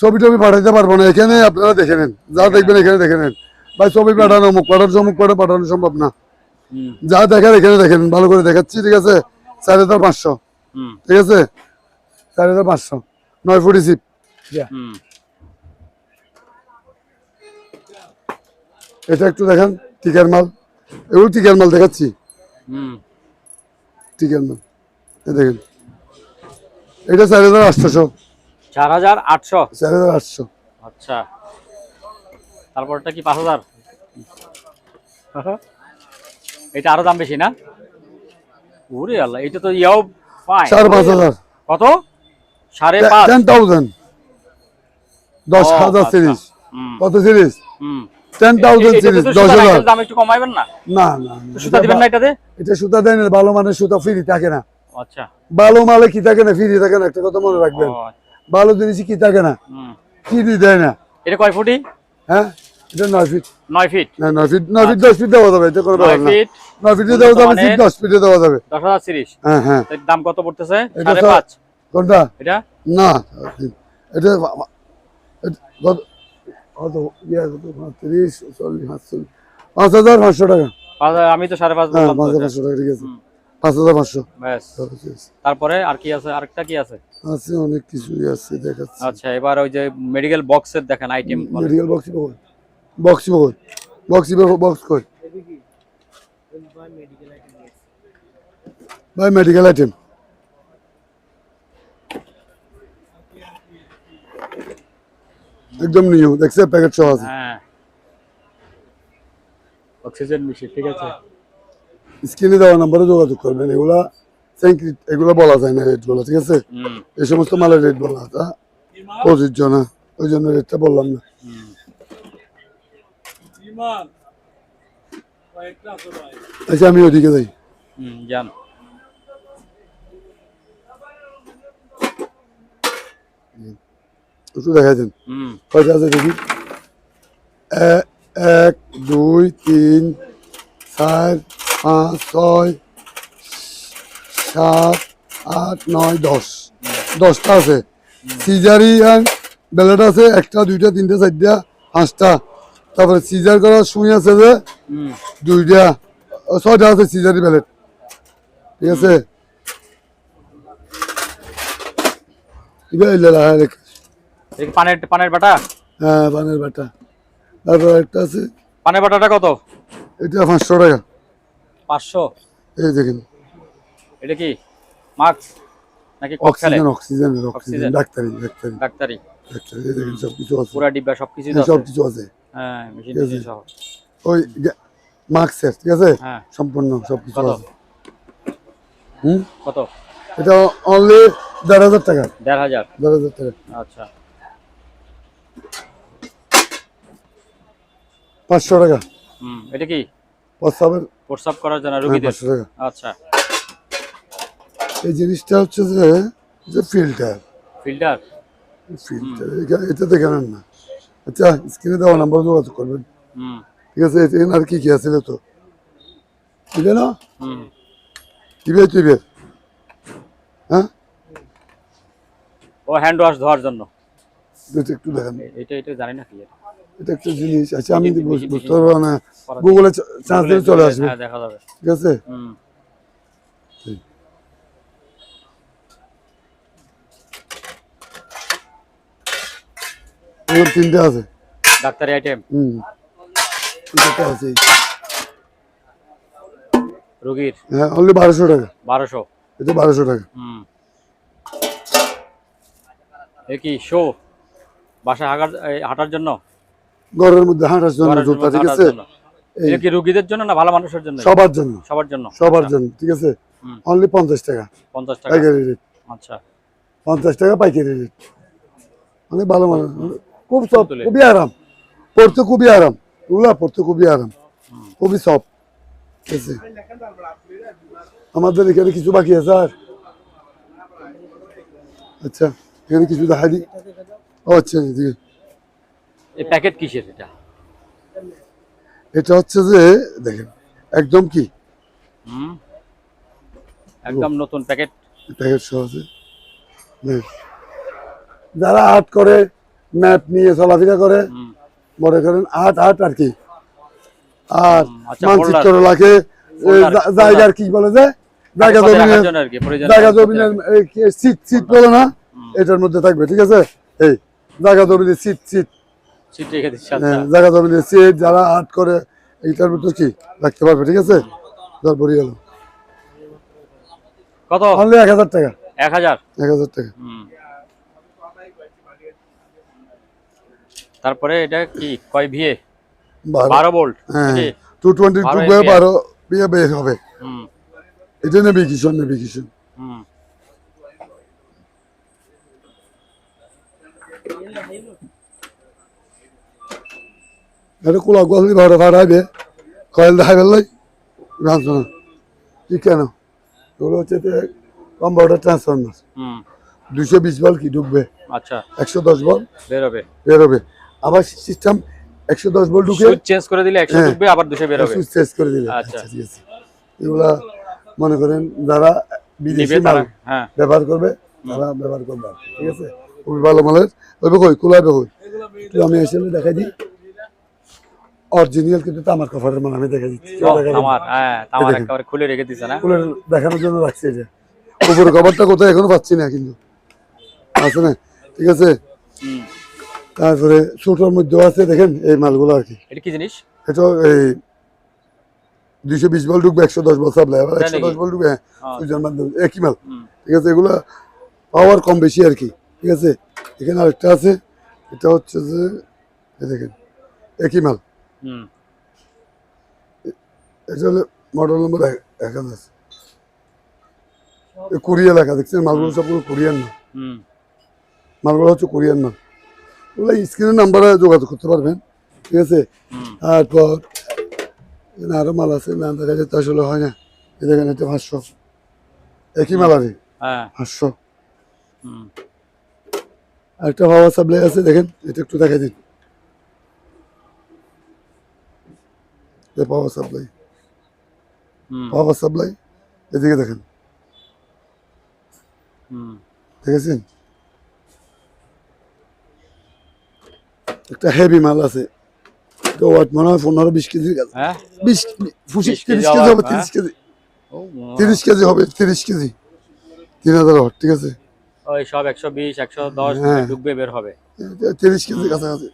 ছবি টবি পাঠাইতে পারবো না, এখানে আপনারা দেখে নেন, যা দেখবেন এখানে দেখে নেন। ভাই ছবি পাঠানো, মুখ পাঠানো, মুখ পাঠানো পাঠানো সম্ভব না। হুম। যা দেখার এখানে দেখে নেন, ভালো করে দেখাচ্ছি, ঠিক আছে? 4500, হুম। ঠিক আছে? 4500, 9 ফুট সিপ। হুম। এটা একটু দেখেন, টিকার মাল, এগুলো টিকার মাল দেখাচ্ছি, হুম। টিকার মাল। দেখেন এটা 4800। 4800। 4800। আচ্ছা, তারপরটা কি 5000? এটা আরো দাম বেশি না? ওরে আল্লাহ, এটা তো ইয়াও ফাইন। 5000। কত? 5.5। 10,000। 10,000 সিরিজ। কত সিরিজ? 10,000 সিরিজ। 10,000 দাম একটু কমাইবেন না? না না, সুতা দিবেন না এটাতে? এটা সুতা দেন, ভালো মানের সুতা ফ্রি থাকে না। আচ্ছা। ভালো মালে কি থাকে না, ফ্রি থাকে না, একটা কথা মনে রাখবেন। ও, ভালো জিনিস কি থাকে না, হুম। ফ্রি দেয় না। এটা কয় ফুটি? হ্যাঁ, এটা 9 ফিট। 9 ফিট। হ্যাঁ 9 ফিট, 9 ফিট 10 ফিট দেওয়া যাবে, এটা কোনো ব্যাপার 9 না। ফিট 9 ফিটে দেওয়া যাবে, ফিট 10 ফিটে দেওয়া যাবে। 10000 সিরিজ। হ্যাঁ হ্যাঁ। এর দাম কত পড়তেছে? এটা 5.5। কোনটা? এটা না, এটা কত? কত? 30, 40, 48, 5500 টাকা। আমি তো 5.5 হ্যাঁ, বললাম তো। 5500 টাকা, ঠিক আছে। 5500। ব্যাস। তারপরে আর কি আছে? আরেকটা কি আছে? আছে, অনেক কিছুই আছে, দেখাচ্ছি। আচ্ছা, এবার ওই যে মেডিকেল বক্সের দেখেন item. Medical box box box কই ভাই? মেডিকেল আইটেম একদম নিউ, দেখছে প্যাকেট সহ আছে। হ্যাঁ, অক্সিজেন মেশিন, ঠিক আছে। স্ক্রিনে দেওয়া নম্বরে যোগাযোগ করবেন। এগুলা সেন্ক্রিট, এগুলো বলা যায় না রেটগুলো, ঠিক আছে? হুম। এই সমস্ত মালের রেট বলা তা প্রযোজ্য না, ওই জন্য রেটটা বললাম না। হুম। আচ্ছা, আমি ওদিকে যাই। হুম, জান। একটু দেখাই দেন হুম। কয়টা আছে দেখি। 1, 2, 3, 4, 5, 6, 7, 8, 9, 10। 10টা আছে। সিজারিয়ান ব্যালেট আছে 1টা, 2টা, 3টা, 4টা, 5টা। তারপরে সিজার করা সুই আছে যে হুম। 2টা, 6টা আছে সিজারি ব্যালেট, ঠিক আছে? এবার এলে হ্যাঁ এটা কি পানের বাটা? হ্যাঁ পানের বাটা। তারপর একটা আছে, পানের বাটাটা কত? এটা 500 টাকা। 500। এই দেখেন এটা কি মাস্ক নাকি কক খেলে? Oxygen oxygen. ডাক্তারি ডাক্তারি এই দেখেন সবকিছু আছে, পুরা ডিব্বা সবকিছু আছে। সবকিছু আছে। হ্যাঁ, মেশিন ঠিক আছে। সহ। ওই মাস্কের ঠিক আছে, হ্যাঁ। সম্পূর্ণ সবকিছু কত? আছে। হুম, কত? এটা অনলি 1,500 টাকা। 1,500। 1,500 টাকা। আচ্ছা। 500 টাকা এটা কি প্রস্তাবের, প্রস্রাব করার জন্য রোগীদের? 500 টাকা। আচ্ছা। এই জিনিসটা হচ্ছে যে যে ফিল্টার ফিল্টার। এটা দেখে নেন না। আচ্ছা স্ক্রিনে দেওয়া নাম্বার যোগাযোগ করবেন। ঠিক আছে, এখানে আর কি কি আছে তো দিবে না, দিবে হ্যাঁ। ও হ্যান্ড ওয়াশ ধোয়ার জন্য। এটা একটু দেখেন, এটা জানি না কি এটা। এটা একটা জিনিস। আচ্ছা আমি বুঝতে পারবো না, গুগলে চার্জ দিলে চলে আসবে। হ্যাঁ, দেখা যাবে। ঠিক আছে। এরকম 3টে আছে ডাক্তারি আইটেম। এটা আছে রোগীর। হ্যাঁ, অনলি 1,200 টাকা। 1200। এটা 1,200 টাকা। এ কি শো বাসায় হাঁটার জন্য? ঘরের মধ্যে হাঁটার জন্য জুতা। ঠিক আছে। এটা কি রোগীদের জন্য না ভালো মানুষের জন্য? সবার জন্য, সবার জন্য। সবার জন্য। ঠিক আছে, অনলি 50 টাকা। 50 টাকা পাইকারি রেট। আচ্ছা। 50 টাকা পাইকারি রেট। অনেক ভালো মানুষ, খুব সব, খুবই আরাম পড়তে, খুবই আরাম। এগুলা পড়তে খুবই আরাম, খুবই সব। ঠিক আছে, আমাদের এখানে কিছু বাকি আছে আর। আচ্ছা এখানে কিছু দেখা দিই। ও আচ্ছা এদিকে। এই প্যাকেট কিসের এটা? এটা হচ্ছে যে দেখেন একদম কি একদম নতুন প্যাকেট। প্যাকেট সহ আছে। যারা আর্ট করে, ম্যাপ নিয়ে চলাফেরা করে, মনে করেন আর্ট আর কি, আর মানচিত্র লাগে, জায়গার কি বলে যে জায়গা জমিনের সিট বলে না, এটার মধ্যে থাকবে। ঠিক আছে, এই জায়গা জমিনের সিট জায়গা জমিনের সিট যারা আর্ট করে এইটার মধ্যে কি রাখতে পারবে। ঠিক আছে, তারপরে গেল কত? অনলি 1,000 টাকা। 1,000 টাকা। তারপরে এটা কি কয় ভিএ? 12 ভোল্ট। হ্যাঁ, 222 12 ভিএ বের হবে। এটা নেভিগেশন। এটা কোলা গোলি ভাড়া ভাড়াবে কয়েল দেখাই বেলাই জানছো না কি কেন? এগুলো হচ্ছে কম্পাউন্ডার ট্রান্সফরমার। 220 ভোল্ট কি ঢুকবে। আচ্ছা। 110 ভোল্ট বের হবে। আবার সিস্টেম 110 ভোল্ট ঢুকে সুইচ চেঞ্জ করে দিলে 100 ঢুকবে, আবার 200 বের হবে। সুইচ চেঞ্জ করে দিলে। আচ্ছা ঠিক আছে, এগুলা মনে করেন যারা বিদেশি মাল ব্যবহার করবে তারা ব্যবহার করবে। ঠিক আছে, খুবই ভালো মালের। ওইবে কই কুলাইবে কই একটু আমি এসে দেখাই দিই। অরিজিনাল কিন্তু তামার কভারের মাল আমি দেখাই দিচ্ছি। তামার একেবারে খুলে রেখে দিছে না? খুলে দেখানোর জন্য রাখছি। এটা উপরে কভারটা কোথায় এখনো পাচ্ছি না, কিন্তু আছে না। ঠিক আছে, তারপরে ছোটোর মধ্যেও আছে। দেখেন এই মালগুলো আর কি। এটা কি জিনিস? এটা এই 220 ভোল্ট ঢুকবে, 110 ভোল্ট সাপ্লাই, আবার 110 ভোল্ট ঢুকবে। সুইচের মাধ্যমে একই মাল। ঠিক আছে, এগুলো পাওয়ার কম বেশি আর কি। ঠিক আছে, এখানে আরেকটা আছে, এটা হচ্ছে যে দেখেন একই মাল। এটা হলো মডেল নম্বর 1000 আছে। কোরিয়া লেখা দেখছেন, মালগুলো সবগুলো কোরিয়ান না। মালগুলো হচ্ছে কোরিয়ান মাল। ওগুলো স্ক্রিনের নাম্বারে যোগাযোগ করতে পারবেন। ঠিক আছে, তারপর আরো মাল আছে, না দেখা যাচ্ছে আসলে হয় না। এই দেখেন এটা 500, একই মাল আরে 500। আরেকটা পাওয়ার সাপ্লাই আছে, দেখেন এটা একটু দেখাই দিন। পাওয়ার সাপ্লাই এদিকে দেখেন, দেখেছেন একটা হেভি মাল আছে। তো ওয়াট মনে হয় 15-20 কেজি, 30 কেজি হবে, 30 কেজি হবে, 30 কেজি 3000 ওয়াট। ঠিক আছে, ওই সব 120 110 হ্যাঁ। ঢুকবে বের হবে। 30 কেজি কাছাকাছি।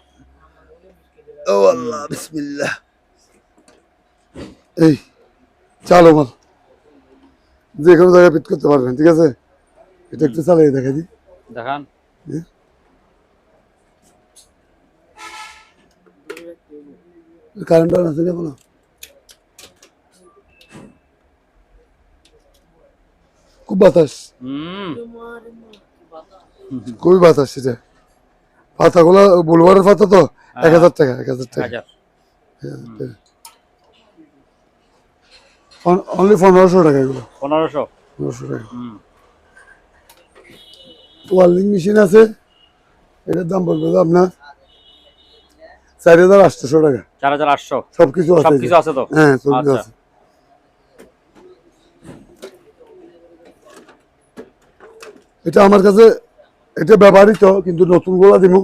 ও আল্লাহ বিসমিল্লাহ। এই চালো মাল যে কোনো জায়গায় ফিট করতে পারবেন, ঠিক আছে? এটা একটু চালিয়ে দেখা দিই। দেখান। কারেন্ট আছে না কোনো? খুব বাতাস, হুম খুবই বাতাস সেটা। পাতাগুলো বুলবারের পাতা তো 1000 টাকা, 1000 টাকা। হাজার। অনলি 1500 টাকা এগুলো, 1500। 1500 টাকা। হুম ওয়ার্লিং মেশিন আছে, এটার দাম পড়বে তো আপনার 4800 টাকা। 4800। সবকিছু আছে, সবকিছু আছে তো? হ্যাঁ সবকিছু আচ্ছা। আছে। এটা আমার কাছে এটা ব্যবহৃত, কিন্তু নতুন গুলা দিব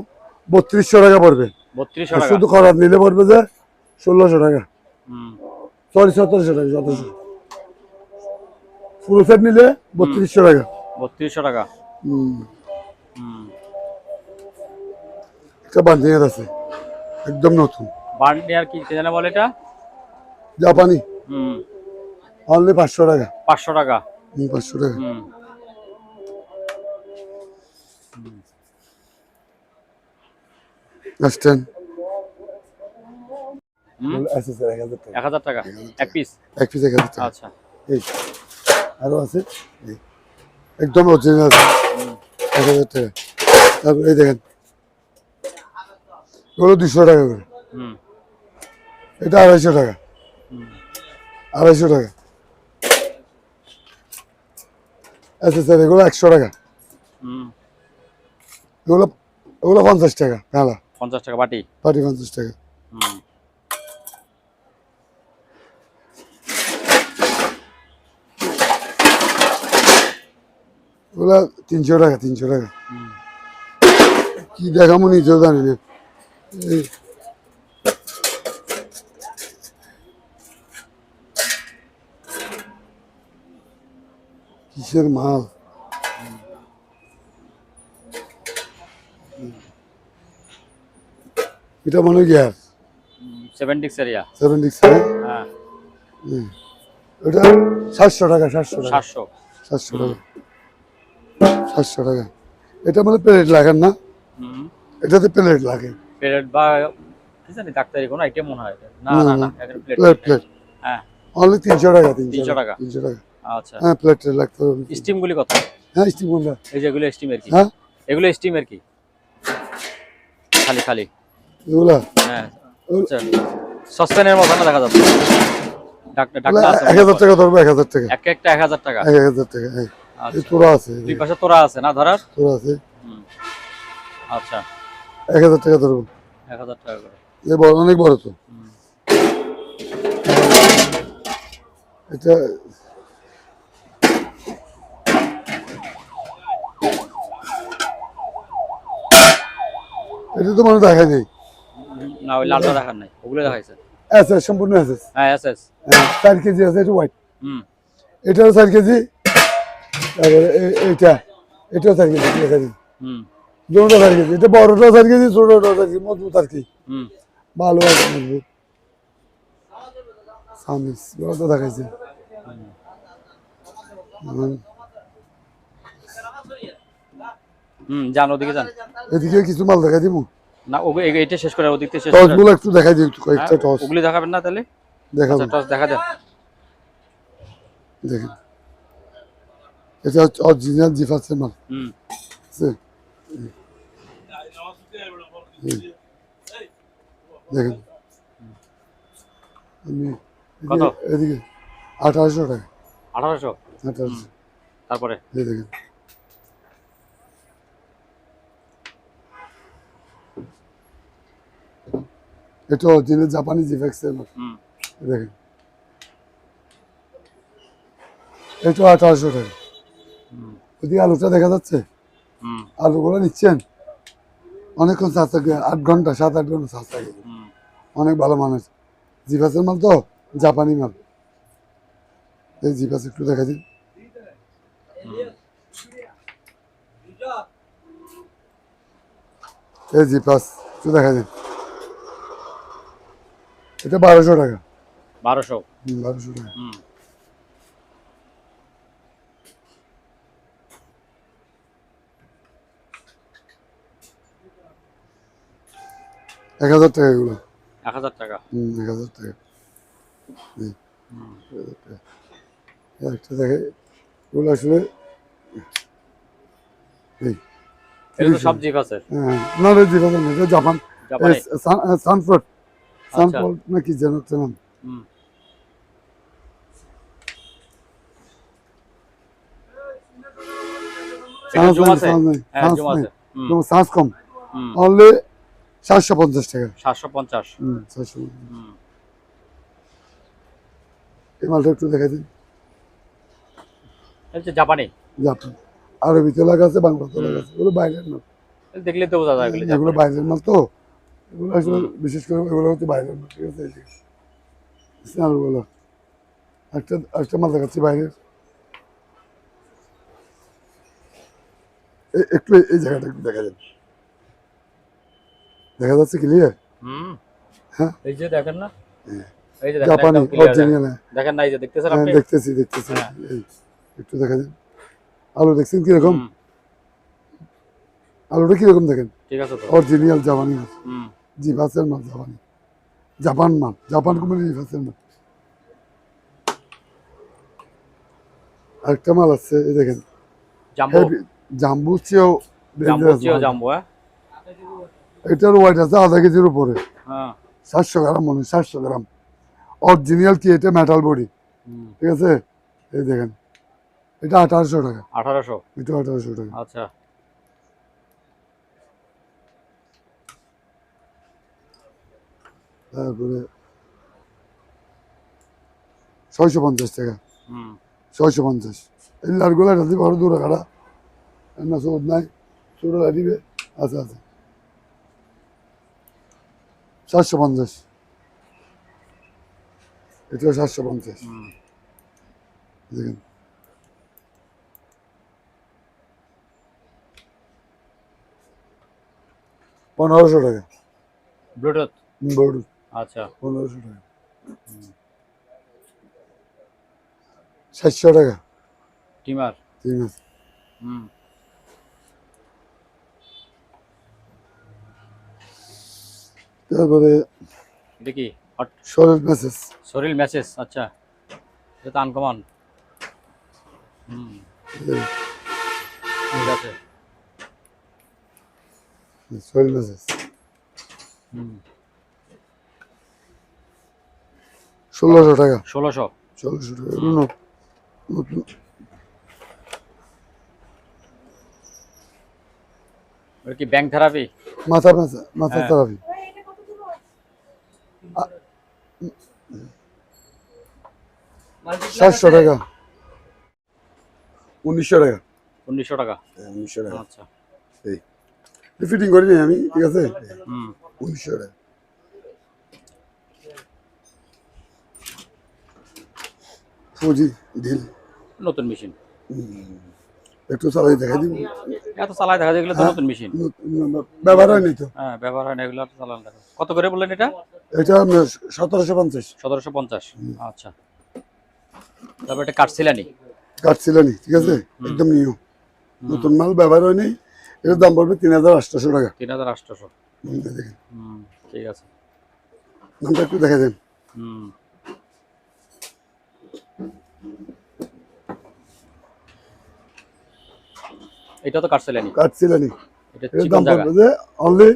3200 টাকা পড়বে। 3200 আর টাকা। শুধু খরার নিলে পড়বে যে 1600 টাকা, হুম সরি 1700 টাকা, 1700। ফুল সেট নিলে 3200 টাকা। 3200 টাকা। হুম। হুম একটা বান্ডিয়ার আছে একদম নতুন, বার্নিয়ার কি জানে বলে এটা? জাপানি, হুম অনলি 500 টাকা। 500 টাকা। 500 টাকা। হুম আসছেন হুম 1000 টাকা এক পিস। এক পিস 1000 টাকা। আচ্ছা। এই আরো আছে, এই একদম অরিজিনাল 1000 টাকা। তারপর এই দেখেন এগুলো 200 টাকা করে, হুম এটা 250 টাকা, 250 টাকা। আচ্ছা স্যার এগুলো 100 টাকা, হুম এগুলো এগুলো 50 টাকা মেলা 50 টাকা বাটি। পাটি 50 টাকা। হুম এগুলো 300 টাকা, 300 টাকা। হুম কি দেখামো নিজেও জানি না। এই কিসের মাল, এটা মনে হয় গিয়ার 76 এরিয়া। 76। হ্যাঁ ওটা 700 টাকা, 700 টাকা, 700। 700 টাকা, 700 টাকা। এটা মানে প্লেট লাগান না, হুম এটাতে প্লেট লাগে। প্লেট বা কি জানি ডাক্তারি কোনো আইটেম মনে হয় এটা। না না না এখানে প্লেট। প্লেট প্লেট হ্যাঁ অনলি 300 টাকা, 300 টাকা। 300 টাকা। আচ্ছা। হ্যাঁ প্লেট লাগতে হবে। স্টিম গুলি কত? হ্যাঁ স্টিম কোনটা? এই যেগুলো স্টিমের কি? হ্যাঁ এগুলো স্টিমের কি? খালি খালি। এগুলা হ্যাঁ আচ্ছা। সসপ্যানের মতো না দেখা যাচ্ছে। ডাক্তার ডাক্তার আছে 1000 টাকা ধরবো, 1000 টাকা, একটা 1000 টাকা। 1000 টাকা। এই আচ্ছা। তোরা আছে, দুই পাশে তোরা আছে না ধরার? তোরা আছে, হুম আচ্ছা 1000 টাকা ধরবো। 1000 টাকা করে। এ বড়, অনেক বড় তো হুম। এটা। এটা তো মনে দেখায় নেই। না ওই লালটা দেখার নাই, ওগুলো দেখাইছে। এসএস সম্পূর্ণ এসএস। হ্যাঁ এসএস। 4 কেজি আছে, এটা হোয়াইট। হুম এটাও 4 কেজি। তারপরে এইটা, এটাও 4 কেজি, দেখা দিন হুম দুটোটা 4 কেজি। এটা বড়টাও 4 কেজি, ছোটটাও 4 কেজি, মজবুত আর কি, হুম ভালো আছে মজবুত। সামিস বড়টা দেখাইছে। যান ওদিকে যান। এদিকে কিছু মাল দেখাই দিব। না ওগুলো এইটা শেষ করে ওদিক থেকে শেষ করে। টসগুলো একটু দেখাই দিই, একটু কয়েকটা হ্যাঁ, টস ওগুলি দেখাবেন না তাহলে? দেখাবো। আচ্ছা টস দেখা দেন। দেখেন এটা হচ্ছে অরিজিনাল জিফাসের মাল। হুম আছে? দেখেন আমি কত? এদিকে 1800 টাকা, 1800। 1800। তারপরে এই দেখেন এটা অরিজিনাল জাপানি জিফাক্সের মাল। হুম দেখেন এটা 1800 টাকা। হুম ওদিকে আলুটা দেখা যাচ্ছে, হুম আলুগুলো নিচ্ছেন অনেকক্ষণ চাষ থাকে, 8 ঘন্টা 7-8 ঘন্টা চাষ থাকে, হুম অনেক ভালো মানের জিফাসের মাল তো, জাপানি মাল। এই জিফাস একটু দেখা দিন। এই জি প্লাস একটু দেখা দিন, এটা 1200 টাকা। 1200। 1200 টাকা। হুম। 1000 টাকা এগুলো। 1000 টাকা। 1000 টাকা। জি, হুম। 1000 টাকা। একটা দেখে এগুলো আসলে এই এটা তো 30 সব জিপ আছে। হ্যাঁ, না রে জি কথা না, এটা জাপান জাপানি। সানফ্রড, আচ্ছা। সানফ্রড নাকি যেন একটা নাম। হুম। এটা জুম আছে? হ্যাঁ, জুম আছে। হুম। সান্স কম, হুম। অনলি 750 টাকা। 750। 750। হুম। এই মালটা একটু দেখা দিন। এটা হচ্ছে জাপানি। জাপান আরবিতে লেখা আছে, বাংলাতে লেখা হুম। আছে, এগুলো বাইরের মাল। এটা দেখলে তো বোঝা যায় এগুলো এগুলো জাপানি। বাইরের মাল তো, এগুলো আসলে হুম। বিশেষ করে এগুলো হচ্ছে বাইরের মাল, ঠিক আছে। এই যে স্ন্যাপগুলো, একটা একটা মাল দেখাচ্ছি বাইরের। একটু এই জায়গাটা একটু দেখা যাচ্ছে, দেখা যাচ্ছে ক্লিয়ার? হুম। হ্যাঁ, এই যে দেখেন না? এই যে দেখেন জাপানি একদম ক্লিয়ার দেখেন। অরিজিনাল। দেখেন না, এই যে দেখতেছেন হ্যাঁ আপনি? দেখতেছি দেখতেছি। হ্যাঁ। এই একটু দেখা যান, আলু দেখছেন কিরকম? হুম। আলুটা কিরকম দেখেন? ঠিক আছে তো। অরিজিনাল জাপানি মাল, হুম। জিভাসের মাল, জাপানি, জাপান মাল, জাপান কোম্পানি জিভাসের মাল। আরেকটা মাল আছে, এই দেখেন, জাম্বো। হেভি, জাম্বু চেয়েও জাম্বো ডেঞ্জারাস চিও মাল। জাম্বো, হ্যাঁ? এটার ওয়েট আছে আধা কেজির উপরে, হ্যাঁ। 700 গ্রাম মনে হয়, 700 গ্রাম। অরিজিনাল কি, এটা মেটাল বডি, হুম। ঠিক আছে। এই দেখেন, এটা 1800 টাকা, 1800। এটা 1800 টাকা। আচ্ছা। তারপরে 650 টাকা, হুম। 650। এই লাড়গুলো এটা দিয়ে বড় দূরে খাড়া, না সৌদ নাই, ছোটো দিবে। আচ্ছা আচ্ছা, 750, এটা 750। হুম। দেখেন, 1500 টাকা, ব্লুটুথ। বড়, আচ্ছা। 1500 টাকা। 700 টাকা, টিমার। ঠিক আছে। হুম। তারপরে এটা কি? হট শরীর মেসেজ, শরীর মেসেজ। আচ্ছা। এটা তো আনকমন। হুম। ঠিক আছে। শরীর মেসেজ হুম। 1600 টাকা, 1600। 1600 টাকা। হুম। নতুন এটা কি ব্যাংক থেরাপি? মাথা ব্যথা, মাথা হ্যাঁ। থেরাপি, 700 টাকা, 1900 টাকা। 1900 টাকা। 1900 টাকা। আচ্ছা। এই ফিটিং করি নাই আমি, ঠিক আছে। হুম। 1900 টাকা। ফুজি ঢিল, নতুন মেশিন। একটু চালাই দেখাই দিব। এত চালায় দেখা যায়, এগুলো তো হ্যাঁ, নতুন মেশিন। ব্যবহার হয়নি তো। হ্যাঁ, ব্যবহার হয় না এগুলো, চালান দেখো। কত করে বললেন এটা? এটা 1750। 1750। আচ্ছা। তারপর এটা কাটছিলানি। কাটছিলানি, ঠিক আছে, একদম নিউ, নতুন মাল, ব্যবহার হয়নি। এটার দাম পড়বে 3800 টাকা। 3800। দেখেন, হুম। ঠিক আছে। নামটা একটু দেখা দেন। হুম। এটা তো কাটছিলানি। কাটছিলানি, এটা এটার চিকন দাম জায়গা। পড়বে যে অনলি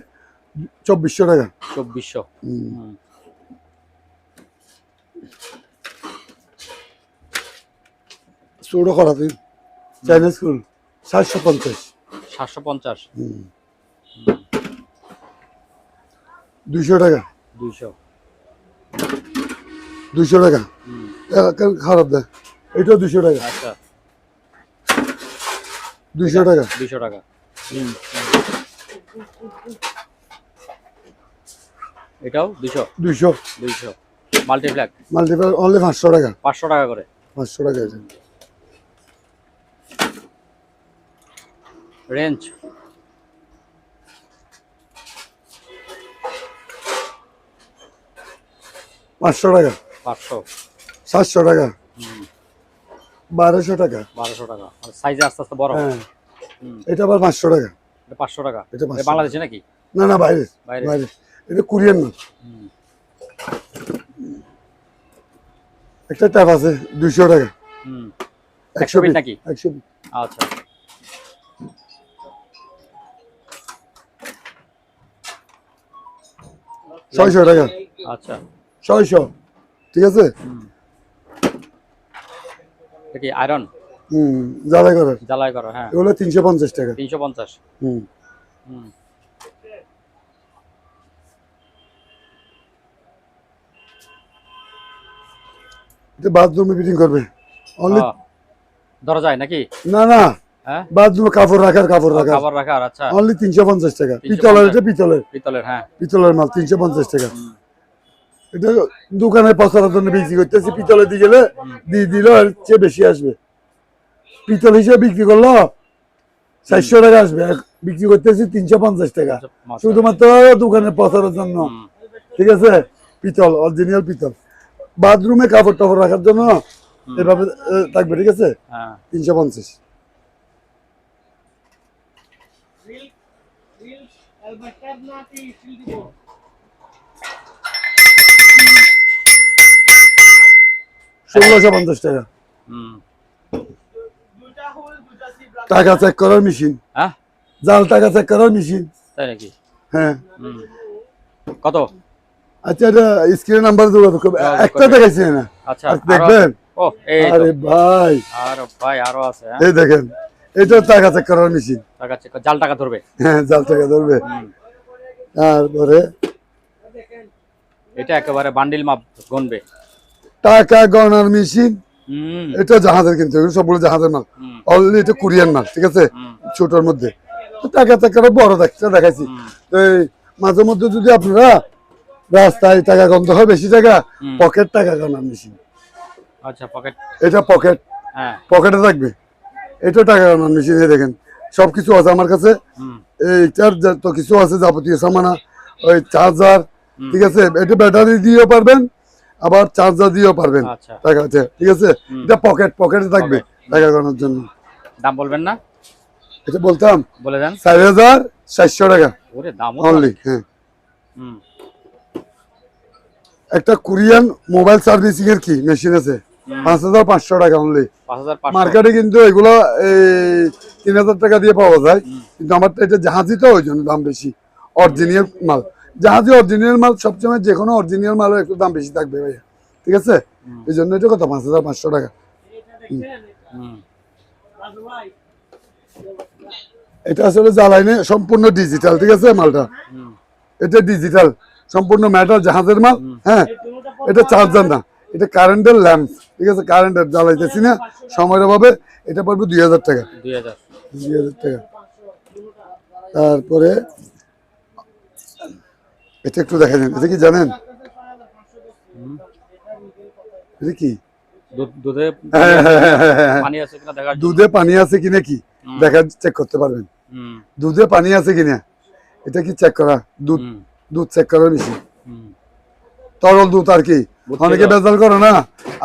2400 টাকা। 2400। হুম। চৌড়ো করা তুই, চাইনিজ স্কুল, 750। 750। 200 টাকা, 200। 200 টাকা। হুম। খারাপ দেয়, এটাও 200 টাকা, আচ্ছা। 200 টাকা। 200 টাকা। এটাও 200। 200 200। মাল্টিপ্ল্যাক মাল্টিপ্লাই অনলি 500 টাকা, 500 টাকা করে। 500 টাকা। এটা রেঞ্জ 500 টাকা, 500, 700 টাকা, 1200 টাকা। 1200 টাকা। আর সাইজে আস্তে আস্তে বড় হয়। হ্যাঁ, এটা আবার 500 টাকা। এটা 500 টাকা। এটা 500 এটা বাংলাদেশে নাকি? না না, বাইরে বাইরে। বাইরে। এটা কোরিয়ান মাল। হুম, একটা ট্যাপ আছে 200 টাকা। হুম। 100 ফিট পিস নাকি? 100 পিস আচ্ছা। 600 টাকা। আচ্ছা। 600, ঠিক আছে। এটা কি আয়রন? জ্বালাই করার জ্বালাই করা? হ্যাঁ। এগুলো 350 টাকা। 350। হুম। হুম। এটা বাথরুমে ফিটিং করবে অনলি। দরজায় নাকি? না না, হ্যাঁ, বাথরুমে কাপড় রাখার খাবার রাখার। আচ্ছা। অনলি 350 টাকা। 350 পিতলের, এটা পিতলের, পিতলের। হ্যাঁ। পিতলের মাল 350 টাকা। হুম, এটা দোকানে পচানোর জন্য বিক্রি করতেছি। পিতলে দিয়ে গেলে দিয়ে দিলে এর চেয়ে বেশি আসবে। পিতল হিসেবে বিক্রি করলো 400 টাকা আসবে, আর বিক্রি করতেছি 350 টাকা, আচ্ছা। শুধুমাত্র দোকানে পচানোর জন্য। হুম, ঠিক আছে, পিতল, অরিজিনাল পিতল। বাথরুমে কাপড় টাপড় রাখার জন্য এভাবে থাকবে। ঠিক আছে, হ্যাঁ। 350। ষোলোশো 50 টাকা। হুম। টাকা চেক করার মেশিন, হ্যাঁ, জাল টাকা চেক করার মেশিন। তাই নাকি? হ্যাঁ। হুম। কত? আচ্ছা, এটা স্ক্রিন নাম্বার যোগাযোগ করবে। একটা দেখাইছি না। আচ্ছা, আর দেখবেন। ও এই তো। আরে ভাই, আরে ভাই আরো আছে। হ্যাঁ, এই দেখেন, এটা টাকা চেক করার মেশিন। টাকা চেক, জাল টাকা ধরবে। হ্যাঁ, জাল টাকা ধরবে। হুম। তারপরে এটা একেবারে বান্ডিল মাপ গণবে। টাকা গণার মেশিন। হুম, এটা জাহাজের, কিন্তু এগুলো সবগুলো জাহাজের মাল। হুম, অলরেডি এটা কোরিয়ান মাল। ঠিক আছে, হুম, ছোটর মধ্যে। তো টাকা চেক করার বড় দেখাইছি। হুম, তো এই মাঝে মধ্যে যদি আপনারা রাস্তায় টাকা গন্ধ হয় বেশি টাকা, হুম। পকেট টাকা গণার মেশিন। আচ্ছা, পকেট। এটা পকেট, হ্যাঁ। পকেটে থাকবে। এটা টাকা গণার মেশিন। এই দেখেন, সবকিছু আছে আমার কাছে। হুম, এইটার যত কিছু আছে যাবতীয় সামানা, ওই চার্জার। হুম। ঠিক আছে, এটা ব্যাটারি দিয়েও পারবেন, আবার চার্জার দিয়েও পারবেন। আচ্ছা। টাকা আছে, ঠিক আছে। হুম। এটা পকেটে থাকবে টাকা গণার জন্য। দাম বলবেন না? এটা বলতাম বলে দেন। 4400 টাকা ওরে দাম অনলি। হ্যাঁ, হুম, একটা কোরিয়ান মোবাইল সার্ভিসিং এর কি মেশিন আছে, 5500 টাকা অনলি। 5500। মার্কেটে কিন্তু এগুলো এই 3000 টাকা দিয়ে পাওয়া যায়, কিন্তু আমার এটা জাহাজি, তো ওই জন্য দাম বেশি। অরিজিনাল মাল, জাহাজি অরিজিনাল মাল সবসময় যে কোনো অরিজিনাল মালের একটু দাম বেশি থাকবে ভাইয়া। ঠিক আছে, এই জন্য এটা কত, 5500 টাকা। হুম, এটা আসলে জ্বালাইনে সম্পূর্ণ ডিজিটাল। ঠিক আছে, মালটা হুম, এটা ডিজিটাল, সম্পূর্ণ মেটাল, জাহাজের মাল। হ্যাঁ, এটা চার্জার না, এটা কারেন্টের ল্যাম্প। ঠিক আছে, কারেন্টের জ্বালাইতেছি না সময়ের অভাবে। এটা পড়বে 2000 টাকা। 2000। 2000 টাকা। তারপরে এটা একটু দেখা যান, এটা কি জানেন? এটা কি? দুধে হ্যাঁ, পানি আছে কিনা দেখার জন্য। দুধে পানি আছে কিনা কি দেখা, চেক করতে পারবেন। হুম, দুধে পানি আছে কিনা, এটা কি চেক করা? দুধ, হুম, দুধ চেক করার মেশিন। হুম। তরল দুধ আর কি, বুঝতে অনেকে পারছি। বেজাল করে না,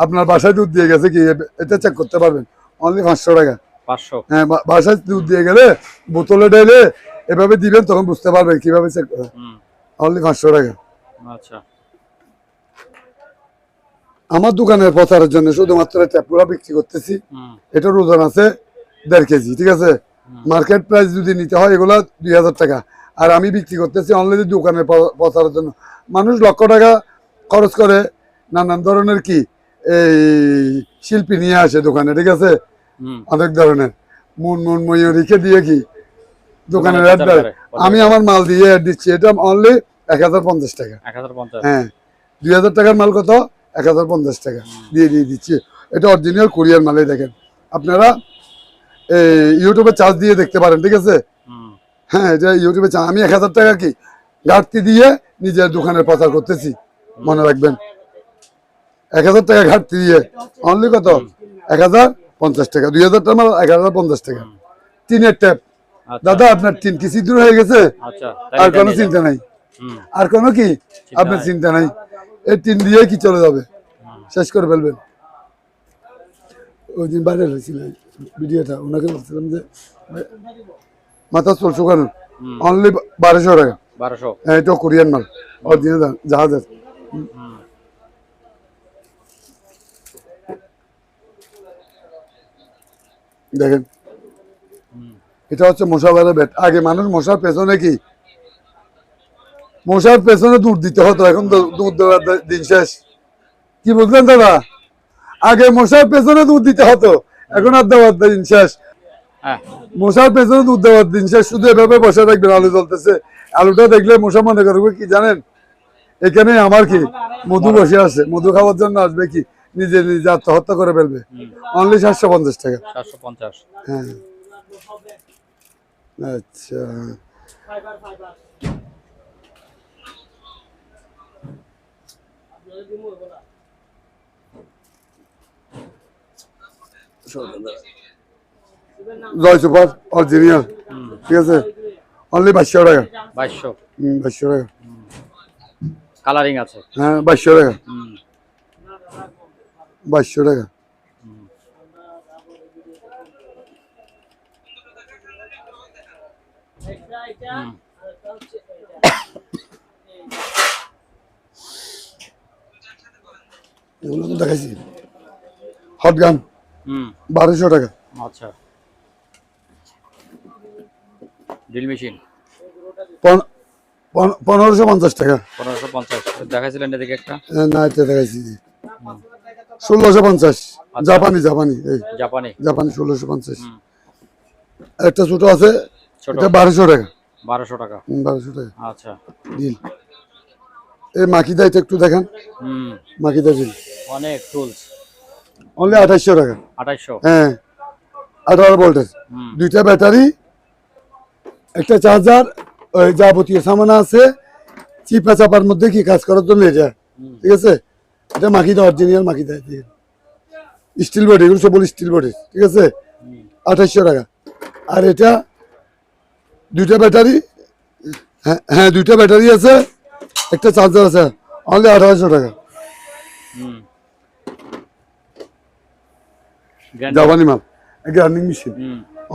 আপনার বাসায় দুধ দিয়ে গেছে কি, এটা চেক করতে পারবেন অনলি 500 টাকা। 500। হ্যাঁ, বাসায় দুধ দিয়ে গেলে বোতলে ঢেলে এভাবে দিবেন, তখন বুঝতে পারবেন কিভাবে চেক করা। হুম, অনলি 500 টাকা। আচ্ছা। আমার দোকানের প্রচারের জন্য শুধুমাত্র ট্যাপগুলো বিক্রি করতেছি। হুম, এটার ওজন আছে 1.5 কেজি। ঠিক আছে, মার্কেট প্রাইস যদি নিতে হয় এগুলা 2000 টাকা, আর আমি বিক্রি করতেছি অনলি দোকানের প্রচারের জন্য। মানুষ লক্ষ টাকা খরচ করে নানান ধরনের কি এই শিল্পী নিয়ে আসে দোকানে। ঠিক আছে, হুম। অনেক ধরনের ময়ূরীকে দিয়ে কি দোকানের প্রচার অ্যাড দেয়। করে। আমি আমার মাল দিয়ে অ্যাড দিচ্ছি, এটা অনলি 1050 টাকা। 1050। হ্যাঁ, 2000 টাকার মাল কত, 1050 টাকা দিয়ে দিচ্ছি। এটা অরিজিনাল কোরিয়ার মালে। দেখেন আপনারা ইউটিউবে চার্জ দিয়ে দেখতে পারেন। ঠিক আছে, হুম, হ্যাঁ, এটা ইউটিউবে আমি 1000 টাকা কি ঘাটতি দিয়ে নিজের দোকানের প্রচার করতেছি, মনে রাখবেন। 1000 টাকা ঘাটতি দিয়ে অনলি কত, 1050 টাকা। 2000 টাকা মাল 1050 টাকা। টিনের ট্যাপ। আচ্ছা। দাদা, আপনার টিন কি ছিদ্র হয়ে গেছে? আচ্ছা, আর কোনো চিন্তা নাই, হুম, আর কোনো কি চিন্তা আপনার নাই। চিন্তা নাই। এই টিন দিয়ে কি চলে যাবে, শেষ করে ফেলবেন। ওই দিন বাইরে হয়েছিল ভিডিওটা, ওনাকে বলছিলাম যে মাথা চলছো কেন, অনলি 1200 টাকা। 1200। হ্যাঁ, এটা কোরিয়ান মাল, অরিজিনাল জাহাজের। দেখেন, এটা হচ্ছে মশা মারা ব্যাট। আগে মানুষ মশার পেছনে কি, মশার পেছনে দুধ দিতে হতো, এখন তো দুধ দেওয়ার দিন শেষ। কি বুঝলেন দাদা? আগে মশার পেছনে দুধ দিতে হতো, এখন আর দেওয়ার দিন শেষ। হ্যাঁ, মশার পেছনে দুধ দেওয়ার দিন শেষ। শুধু এভাবে বসে রাখবেন, আলু জ্বলতেছে, আলুটা দেখলে মশা মনে করবে কি জানেন, এখানে আমার কি মধু বসে আছে, মধু খাওয়ার জন্য আসবে, কি নিজে নিজে আত্মহত্যা করে ফেলবে। অনলি 750 টাকা। 750। হ্যাঁ, আচ্ছা। জয় সুপার অরিজিনাল, ঠিক আছে, অনলি 2200 টাকা। 2200। 2200 টাকা। কালারিং আছে। হ্যাঁ, 2200 টাকা। 2200 টাকা। এগুলো তো দেখাইছি। হট গান 1200 টাকা। আচ্ছা। ড্রিল মেশিন 1550 টাকা। 1550 দেখাইছিলেন এদিকে একটা। না, এটা দেখাইছি 1650। জাপানি জাপানি, এই জাপানি। জাপানি 1650। একটা ছোট আছে, ছোট এটা 1200 টাকা। 1200 টাকা। 1200 টাকা। আচ্ছা। ডিল। এই মাকিদা, এটা একটু দেখেন, মাকিদা ডিল অনেক টুলস। অনলি 2800 টাকা। 2800। হ্যাঁ, 18 ভোল্টের, দুইটা ব্যাটারি, একটা চার্জার, ওই যাবতীয় সামান আছে, চিপা চাপার মধ্যে কি কাজ করার জন্য এটা, ঠিক আছে। এটা মাকিদা, অরিজিনাল মাকিদা, স্টিল বডি, এগুলো সব বলি স্টিল বডি, ঠিক আছে। 2800 টাকা। আর এটা দুইটা ব্যাটারি, হ্যাঁ দুইটা ব্যাটারি আছে, একটা চার্জার আছে, অনলি 1800 টাকা। জাপানি মাল, গ্রাইন্ডিং মেশিন,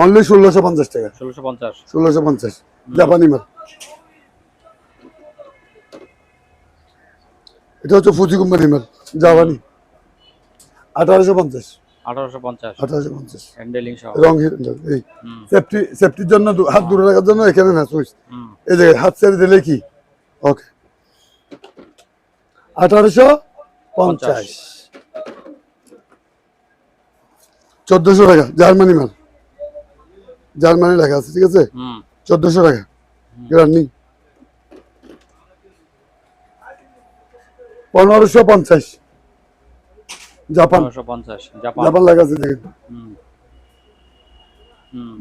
অনলি 1650 টাকা। 1650। 1650 জাপানি মাল। এটা হচ্ছে ফুজি কোম্পানি মাল, জাপানি, 1850। 1850। 1850 হ্যান্ডেলিং সহ। রং হ্যান্ডেল, এই সেফটির জন্য, হাত দূরে রাখার জন্য এখানে না সুইচ, এই জায়গায় হাত ছেড়ে দিলে কি, ওকে। 1850। 1400 টাকা জার্মানি মাল, জার্মানি লেখা আছে, ঠিক আছে। 1400 টাকা গ্রান্ডিং। 1550 Japan, 1550 Japan. জাপান লেখা আছে, দেখেন,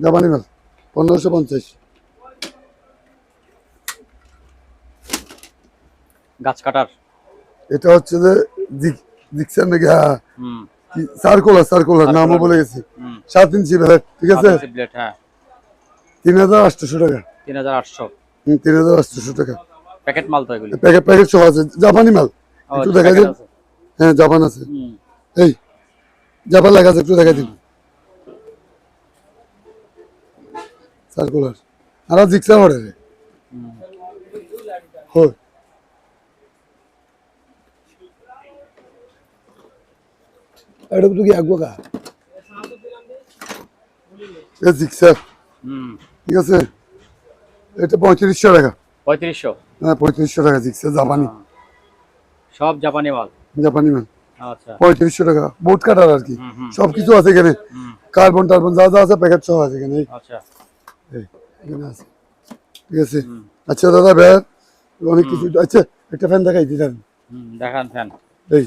জাপানি মাল 1550। গাছ কাটার। এটা হচ্ছে যে জিক্সার নাকি, হ্যাঁ, সার্কুলার নামও বলে গেছি। 7 ইঞ্চি ব্লেড, ঠিক আছে। ব্লেড, হ্যাঁ। 3800 টাকা। 3800। 3800 টাকা। প্যাকেট মাল তো এগুলি। প্যাকেট সহ আছে, জাপানি মাল, একটু দেখা দিন। হ্যাঁ, জাপান আছে, এই জাপান লেখা আছে, একটু দেখা দিন। সার্কুলার আর জিক্সা পড়ে রে, হয় এটা তো কি আগবো কা, এই জিক্সার, ঠিক আছে। এটা 3500 টাকা। 3500। হ্যাঁ, 3500 টাকা জিক্সার, জাপানি, সব জাপানি মাল। জাপানি মাল। আচ্ছা। 3500 টাকা বোট কাটার আর কি, সবকিছু আছে এখানে, কার্বন টার্বন যা যা আছে প্যাকেট সহ আছে এখানে। আচ্ছা, এখানে আছে, ঠিক আছে। আচ্ছা দাদা, ব্যাগ অনেক কিছু। আচ্ছা, একটা ফ্যান দেখাই দিলেন, দেখান ফ্যান। এই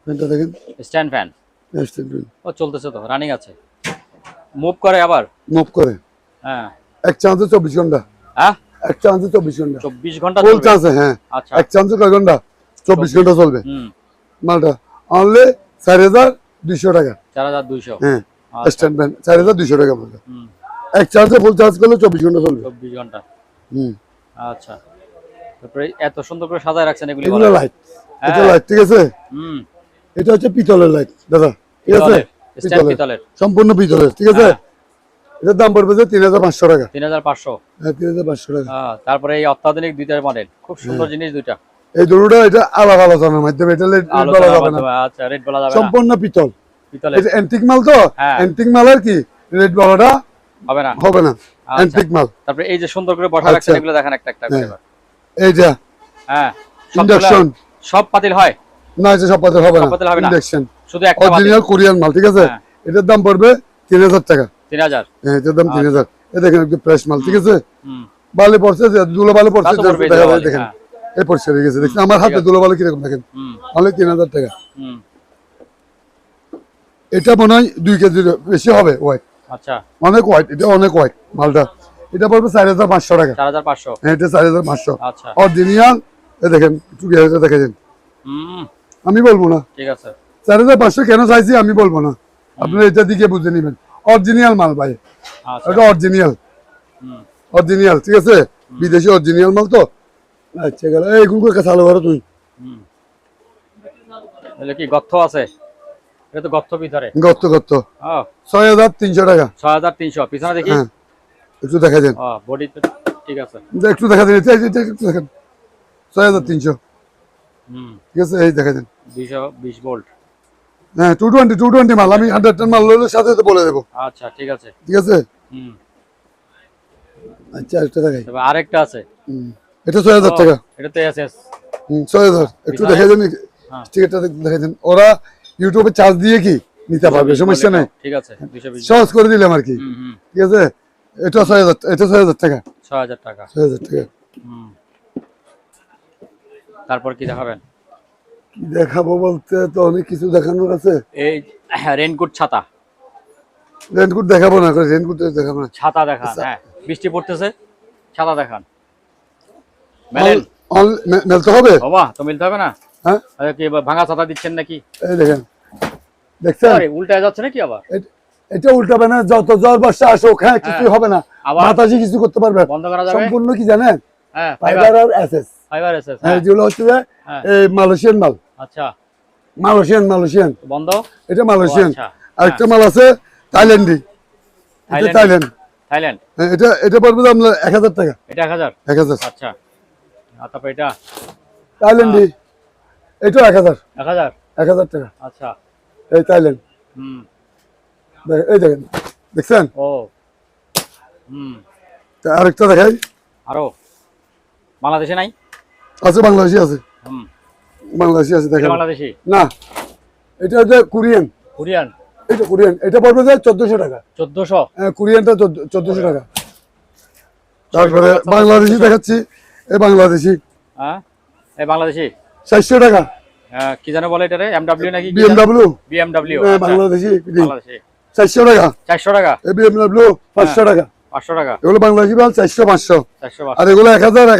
ফ্যানটা দেখেন, স্ট্যান্ড ফ্যান। স্ট্যান্ড ফ্যান, ও চলতেছে তো, রানিং আছে, মুভ করে আবার। মুভ করে, হ্যাঁ। এক চান্সে 24 ঘন্টা। হ্যাঁ, এক চান্সে 24 ঘন্টা। 24 ঘন্টা ফুল চলবে। চান্সে, হ্যাঁ। আচ্ছা। এক চান্সে কয় ঘন্টা? 24 ঘন্টা চলবে মালটা। অনলি 4200 টাকা। 4200। হ্যাঁ, স্ট্যান্ড ফ্যান 4200 টাকা মালটা। এক চার্জে ফুল চার্জ করলে 24 ঘন্টা চলবে। 24 ঘন্টা। আচ্ছা। তারপরে এত সুন্দর করে সাজায় রাখছেন এগুলো। এগুলো লাইট, এটা লাইট, ঠিক আছে? হুম। এটা হচ্ছে পিতলের লাইট দাদা, ঠিক আছে? স্ট্যান্ড পিতলের। সম্পূর্ণ পিতলের, ঠিক আছে? হ্যাঁ। এটার দাম পড়বে যে ৩৫০০ টাকা। ৩৫০০। হ্যাঁ, ৩৫০০ টাকা। তারপরে এই অত্যাধুনিক দুইটা মডেল, খুব সুন্দর জিনিস দুইটা। এই দুটোটা এটা আলাদা আলোচনার মাধ্যমে, এটা রেট বলা আলোচনার যাবে না। মাধ্যমে, আচ্ছা রেট বলা যাবে না। সম্পূর্ণ পিতল, পিতলের। এটা অ্যান্টিক মাল তো, হ্যাঁ। অ্যান্টিক মাল আর কি রেট বলাটা হবে না। হবে না, আচ্ছা। অ্যান্টিক মাল। তারপরে এই যে সুন্দর করে বসা রাখছেন, এগুলো দেখেন একটা একটা করে এবার। এইটা হ্যাঁ। ইন্ডাকশন, সব পাতিল হয় না এটা সব পাতিল হবে না, সব পাতিল হবে না। ইন্ডাকশন শুধু একটা পাতিল। অরিজিনাল কোরিয়ান মাল, ঠিক আছে? হ্যাঁ। এটার দাম পড়বে ৩০০০ টাকা। ৩০০০। হ্যাঁ, এটার দাম ৩০০০। এই দেখেন একটু ফ্রেশ মাল, ঠিক আছে? হুম। বালি পড়ছে, যে ধুলো বালি পড়ছে, তা তো পড়বেই, দেখা যায়, ধুলোবালি, দেখেন হ্যাঁ। এই পড়ছে হয়ে গেছে, দেখছেন আমার হাতে ধুলো বালি কিরকম, দেখেন হুম। অনলি ৩০০০ টাকা। হুম। এটা মনে হয় 2 কেজির বেশি হবে ওয়াইট, আচ্ছা। অনেক হোয়াইট, এটা অনেক হোয়াইট মালটা। এটা পড়বে ৪৫০০ টাকা। ৪৫০০। হ্যাঁ, এটা ৪৫০০। আচ্ছা। অরিজিনাল, এই দেখেন একটু গেছে, দেখেন। হুম। আমি বলবো না ঠিক আছে। ৪৫০০ কেন চাইছি আমি বলবো না, আপনারা এটা দিকে বুঝে নেবেন। অরিজিনাল মাল ভাই, আচ্ছা। এটা অরিজিনাল, হুম। অরিজিনাল, ঠিক আছে? বিদেশি অরিজিনাল মাল তো। আচ্ছা গেল, এইগুলো চালু করো তুই। হুম। তাহলে কি গর্ত আছে? এটা তো গর্ত ভিতরে। গত্ত গত্ত ও, ৬৩০০ টাকা। ৬৩০০। পিছনে দেখি। হ্যাঁ, একটু দেখা দেন, বডি তো ঠিক আছে। একটু দেখা দেন, এটা একটু দেখেন। ৬৩০০, হুম। ঠিক আছে? এই দেখা দেন। ২২০ ভোল্ট। হ্যাঁ, 220 মাল, আমি 100 মাল লইলে সাথে সাথে বলে দেবো, আচ্ছা ঠিক আছে। ঠিক আছে? হুম। আচ্ছা, একটা দেখাই। তবে আরেকটা আছে। এটা ৬০০০ টাকা। এটা তো এসএস। ৬০০০, একটু পিছনে? দেখা দেন, হ্যাঁ। টিকিটটা দেখা দেন। ওরা ইউটিউবে চার্জ দিয়ে কি নিতে পারবে, সমস্যা নেই, ঠিক আছে। ২২০। সহজ করে দিলাম আর কি, হুম হুম। ঠিক আছে? এটা ৬০০০, এটা ৬০০০ টাকা। ৬০০০ টাকা। ৬০০০ টাকা। হুম। তারপর কি দেখাবেন? কি দেখাবো বলতে তো অনেক কিছু দেখানোর আছে। এই রেইনকোট ছাতা। রেনকোট দেখাবো না, রেনকোট দেখাবো না। ছাতা দেখান। হ্যাঁ, বৃষ্টি পড়তেছে, ছাতা দেখান। মেলেন। মেলতে হবে, বাবা তো মিলতে হবে না। হ্যাঁ? আরে কি ভাঙা ছাতা দিচ্ছেন নাকি? এই দেখেন, দেখছেন? আরে উল্টায় যাচ্ছে নাকি আবার? এটা উল্টাবে না, যত জ্বর বর্ষা আসুক, হ্যাঁ কিছুই হবে না, আবার বাতাসে কিছু করতে পারবে। বন্ধ করা যাবে? সম্পূর্ণ কি জানেন? হ্যাঁ, ফাইবার আর এসএস। Fibre SS. হ্যাঁ, যেগুলো হচ্ছে যে হ্যাঁ। এই মালয়েশিয়ান মাল, আচ্ছা। মালয়েশিয়ান, বন্ধ। এটা মালয়েশিয়ান। আচ্ছা। আরেকটা মাল আছে থাইল্যান্ডি, এটা থাইল্যান্ড। থাইল্যান্ড। হ্যাঁ, এটা পড়বে তো আপনার ১০০০ টাকা। এটা ১০০০। ১০০০ আচ্ছা। আর তারপর এটা থাইল্যান্ডি, এটা ১০০০। ১০০০। ১০০০ টাকা। আচ্ছা। এই থাইল্যান্ড, হুম। এই দেখেন, দেখছেন? ও। হুম। তা আরেকটা দেখাই, আরো বাংলাদেশে নাই? আছে বাংলাদেশি আছে, হুম। বাংলাদেশি আছে, এটা দেখেন। বাংলাদেশি? না, এটা হচ্ছে কোরিয়ান, কোরিয়ান। এটা কোরিয়ান, এটা পড়বে যে ১৪০০ টাকা। ১৪০০। হ্যাঁ, কোরিয়ানটা ১৪০০ টাকা। তারপরে বাংলাদেশি দেখাচ্ছি, এই বাংলাদেশি হ্যাঁ, এই বাংলাদেশি ৪০০ টাকা। কি জানো বলে এটারে? এমডব্লিউ নাকি? BMW, BMW. বাংলাদেশি বাংলাদেশি ৪০০ টাকা। ৪০০ টাকা। এই বিএমডব্লিউ ৫০০ টাকা। ৫০০ টাকা। এগুলো বাংলাদেশি মাল ৪০০, ৫০০। ৪০০। আর এগুলো ১০০০,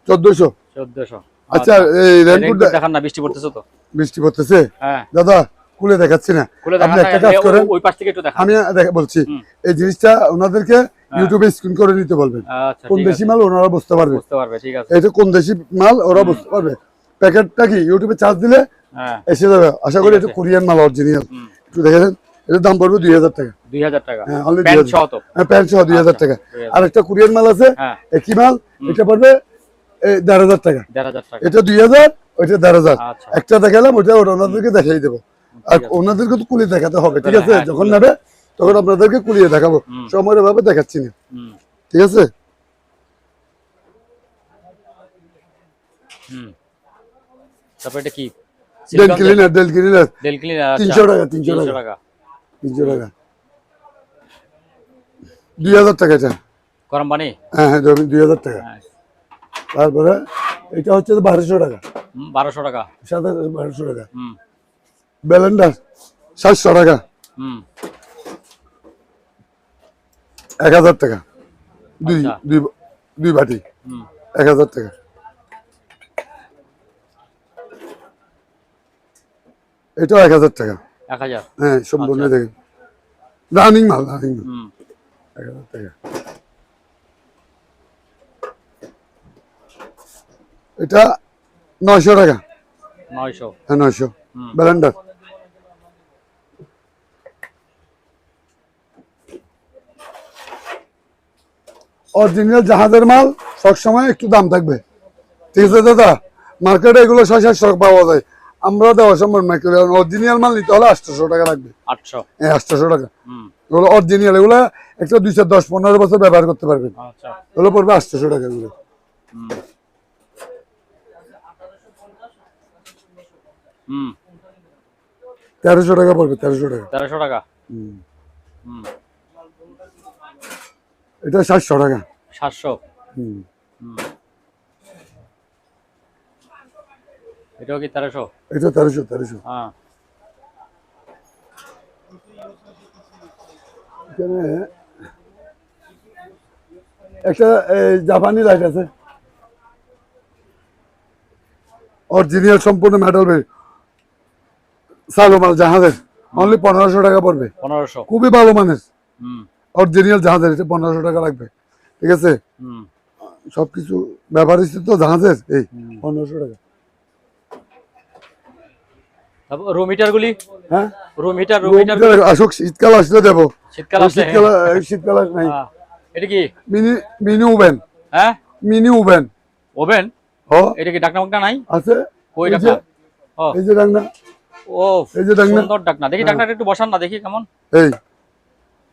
১৪০০। ১৪০০। আচ্ছা, এই রেনকোট দেখান না, বৃষ্টি পড়তেছে তো। বৃষ্টি পড়তেছে হ্যাঁ, দাদা, খুলে দেখাচ্ছি না, খুলে দেখান আপনি না, একটা কাজ করেন, ওই পাশ থেকে একটু দেখান। আমি বলছি, হুম। এই জিনিসটা ওনাদেরকে ইউটিউবে স্ক্রিন করে নিতে বলবেন, আচ্ছা, কোন ঠিক দেশি আছে। মাল ওনারা বুঝতে পারবে, বুঝতে পারবে, ঠিক আছে। এটা কোন দেশি মাল ওরা বুঝতে পারবে। প্যাকেটটা কি ইউটিউবে চার্জ দিলে হ্যাঁ, এসে যাবে, আশা করি। ঠিক এটা আছে। কোরিয়ান মাল অরিজিনাল, হুম। একটু দেখে দেন। এটার দাম পড়বে ২০০০ টাকা। ২০০০ টাকা। হ্যাঁ, only প্যান্ট ২০০০। সহ তো? হ্যাঁ, প্যান্ট সহ ২০০০ আচ্ছা, টাকা। ২০০০। আর একটা কোরিয়ান মাল আছে, হ্যাঁ। একই মাল, এটা পড়বে ১৫০০ টাকা। ১৫০০ টাকা। এটা ২০০০, ওইটা ১৫০০। আচ্ছা। একটা দেখালাম, ওটা ওনাদেরকে দেখাই দেবো। আর ঠিক আছে। ওনাদেরকে তো কুলিয়ে দেখাতে হবে, ঠিক হ্যাঁ, আছে? হ্যাঁ, যখন কুলিয়ে। নেবে তখন আপনাদেরকে কুলিয়ে দেখাবো, হুম। সময়ের ভাবে দেখাচ্ছি না, হুম। ঠিক আছে? হুম। তারপর এটা কি? Dell cleaner, Dell cleaner. ৩০০ টাকা, ৩০০ টাকা, ৩০০ টাকা। ২০০০ টাকা এটা। গরম পানি। হ্যাঁ হ্যাঁ, ২০০০ টাকা। হ্যাঁ। তারপরে এটা হচ্ছে ১২০০ টাকা, ১২০০ টাকা। সাথে ১২০০ টাকা। হুম। ব্যালেন্ডার ৭০০ টাকা, হুম। ১০০০ টাকা। আচ্ছা। দুই বাটি, হুম। ১০০০ টাকা। এটাও ১০০০ টাকা। ১০০০। হ্যাঁ, সম্পূর্ণ আচ্ছা। দেখেন, রানিং মাল, রানিং মাল। হুম। ১০০০ টাকা। এটা ৯০০ টাকা। 900। হ্যাঁ 900 হুম। ব্লেন্ডার। অরিজিনাল জাহাজের মাল সবসময় একটু দাম থাকবে, ঠিক আছে দাদা? মার্কেটে এগুলো 600-700 পাওয়া যায়, আমরা দেওয়া সম্ভব না। অরিজিনাল মাল নিতে হলে 800 টাকা লাগবে। 800। হ্যাঁ 800 টাকা। হুম। এগুলো অরিজিনাল, এগুলো একটা 210-15 বছর ব্যবহার করতে পারবেন। আচ্ছা। এগুলো পড়বে 800 টাকা এগুলো। হুম। হুম। 1300 টাকা পড়বে, 1300 টাকা। 1300 টাকা। হুম। হুম। এটা 700 টাকা। 700। হুম। হুম। এটাও কি 1300? এটা 1300। হ্যাঁ। এখানে একটা জাপানি লাইট আছে, অরিজিনাল সম্পূর্ণ মেটাল চালু মাল জাহাজের, অনলি 1500 টাকা পড়বে। 1500। খুবই ভালো মানের হুম। অরিজিনাল জাহাজের, এটা 1500 টাকা লাগবে, ঠিক আছে? হুম। সবকিছু ব্যবহৃত তো জাহাজের, এই 1500 টাকা। তারপর রুম হিটার গুলি? হ্যাঁ রুম হিটার আসুক, শীতকাল আসলে দেবো। শীতকাল আসলে? শীতকাল নাই। এটা কি মিনি মিনি ওভেন। হ্যাঁ মিনি ওভেন। ওভেন? ও এটা কি ডাকনা মাকনা নাই? আছে। কই এই ডাকনা? যে- ও এই যে ডাকনা, ও এই যে ডাকনা। সুন্দর ডাকনা, দেখি হ্যাঁ। ডাকনাটা একটু বসান না দেখি কেমন। এই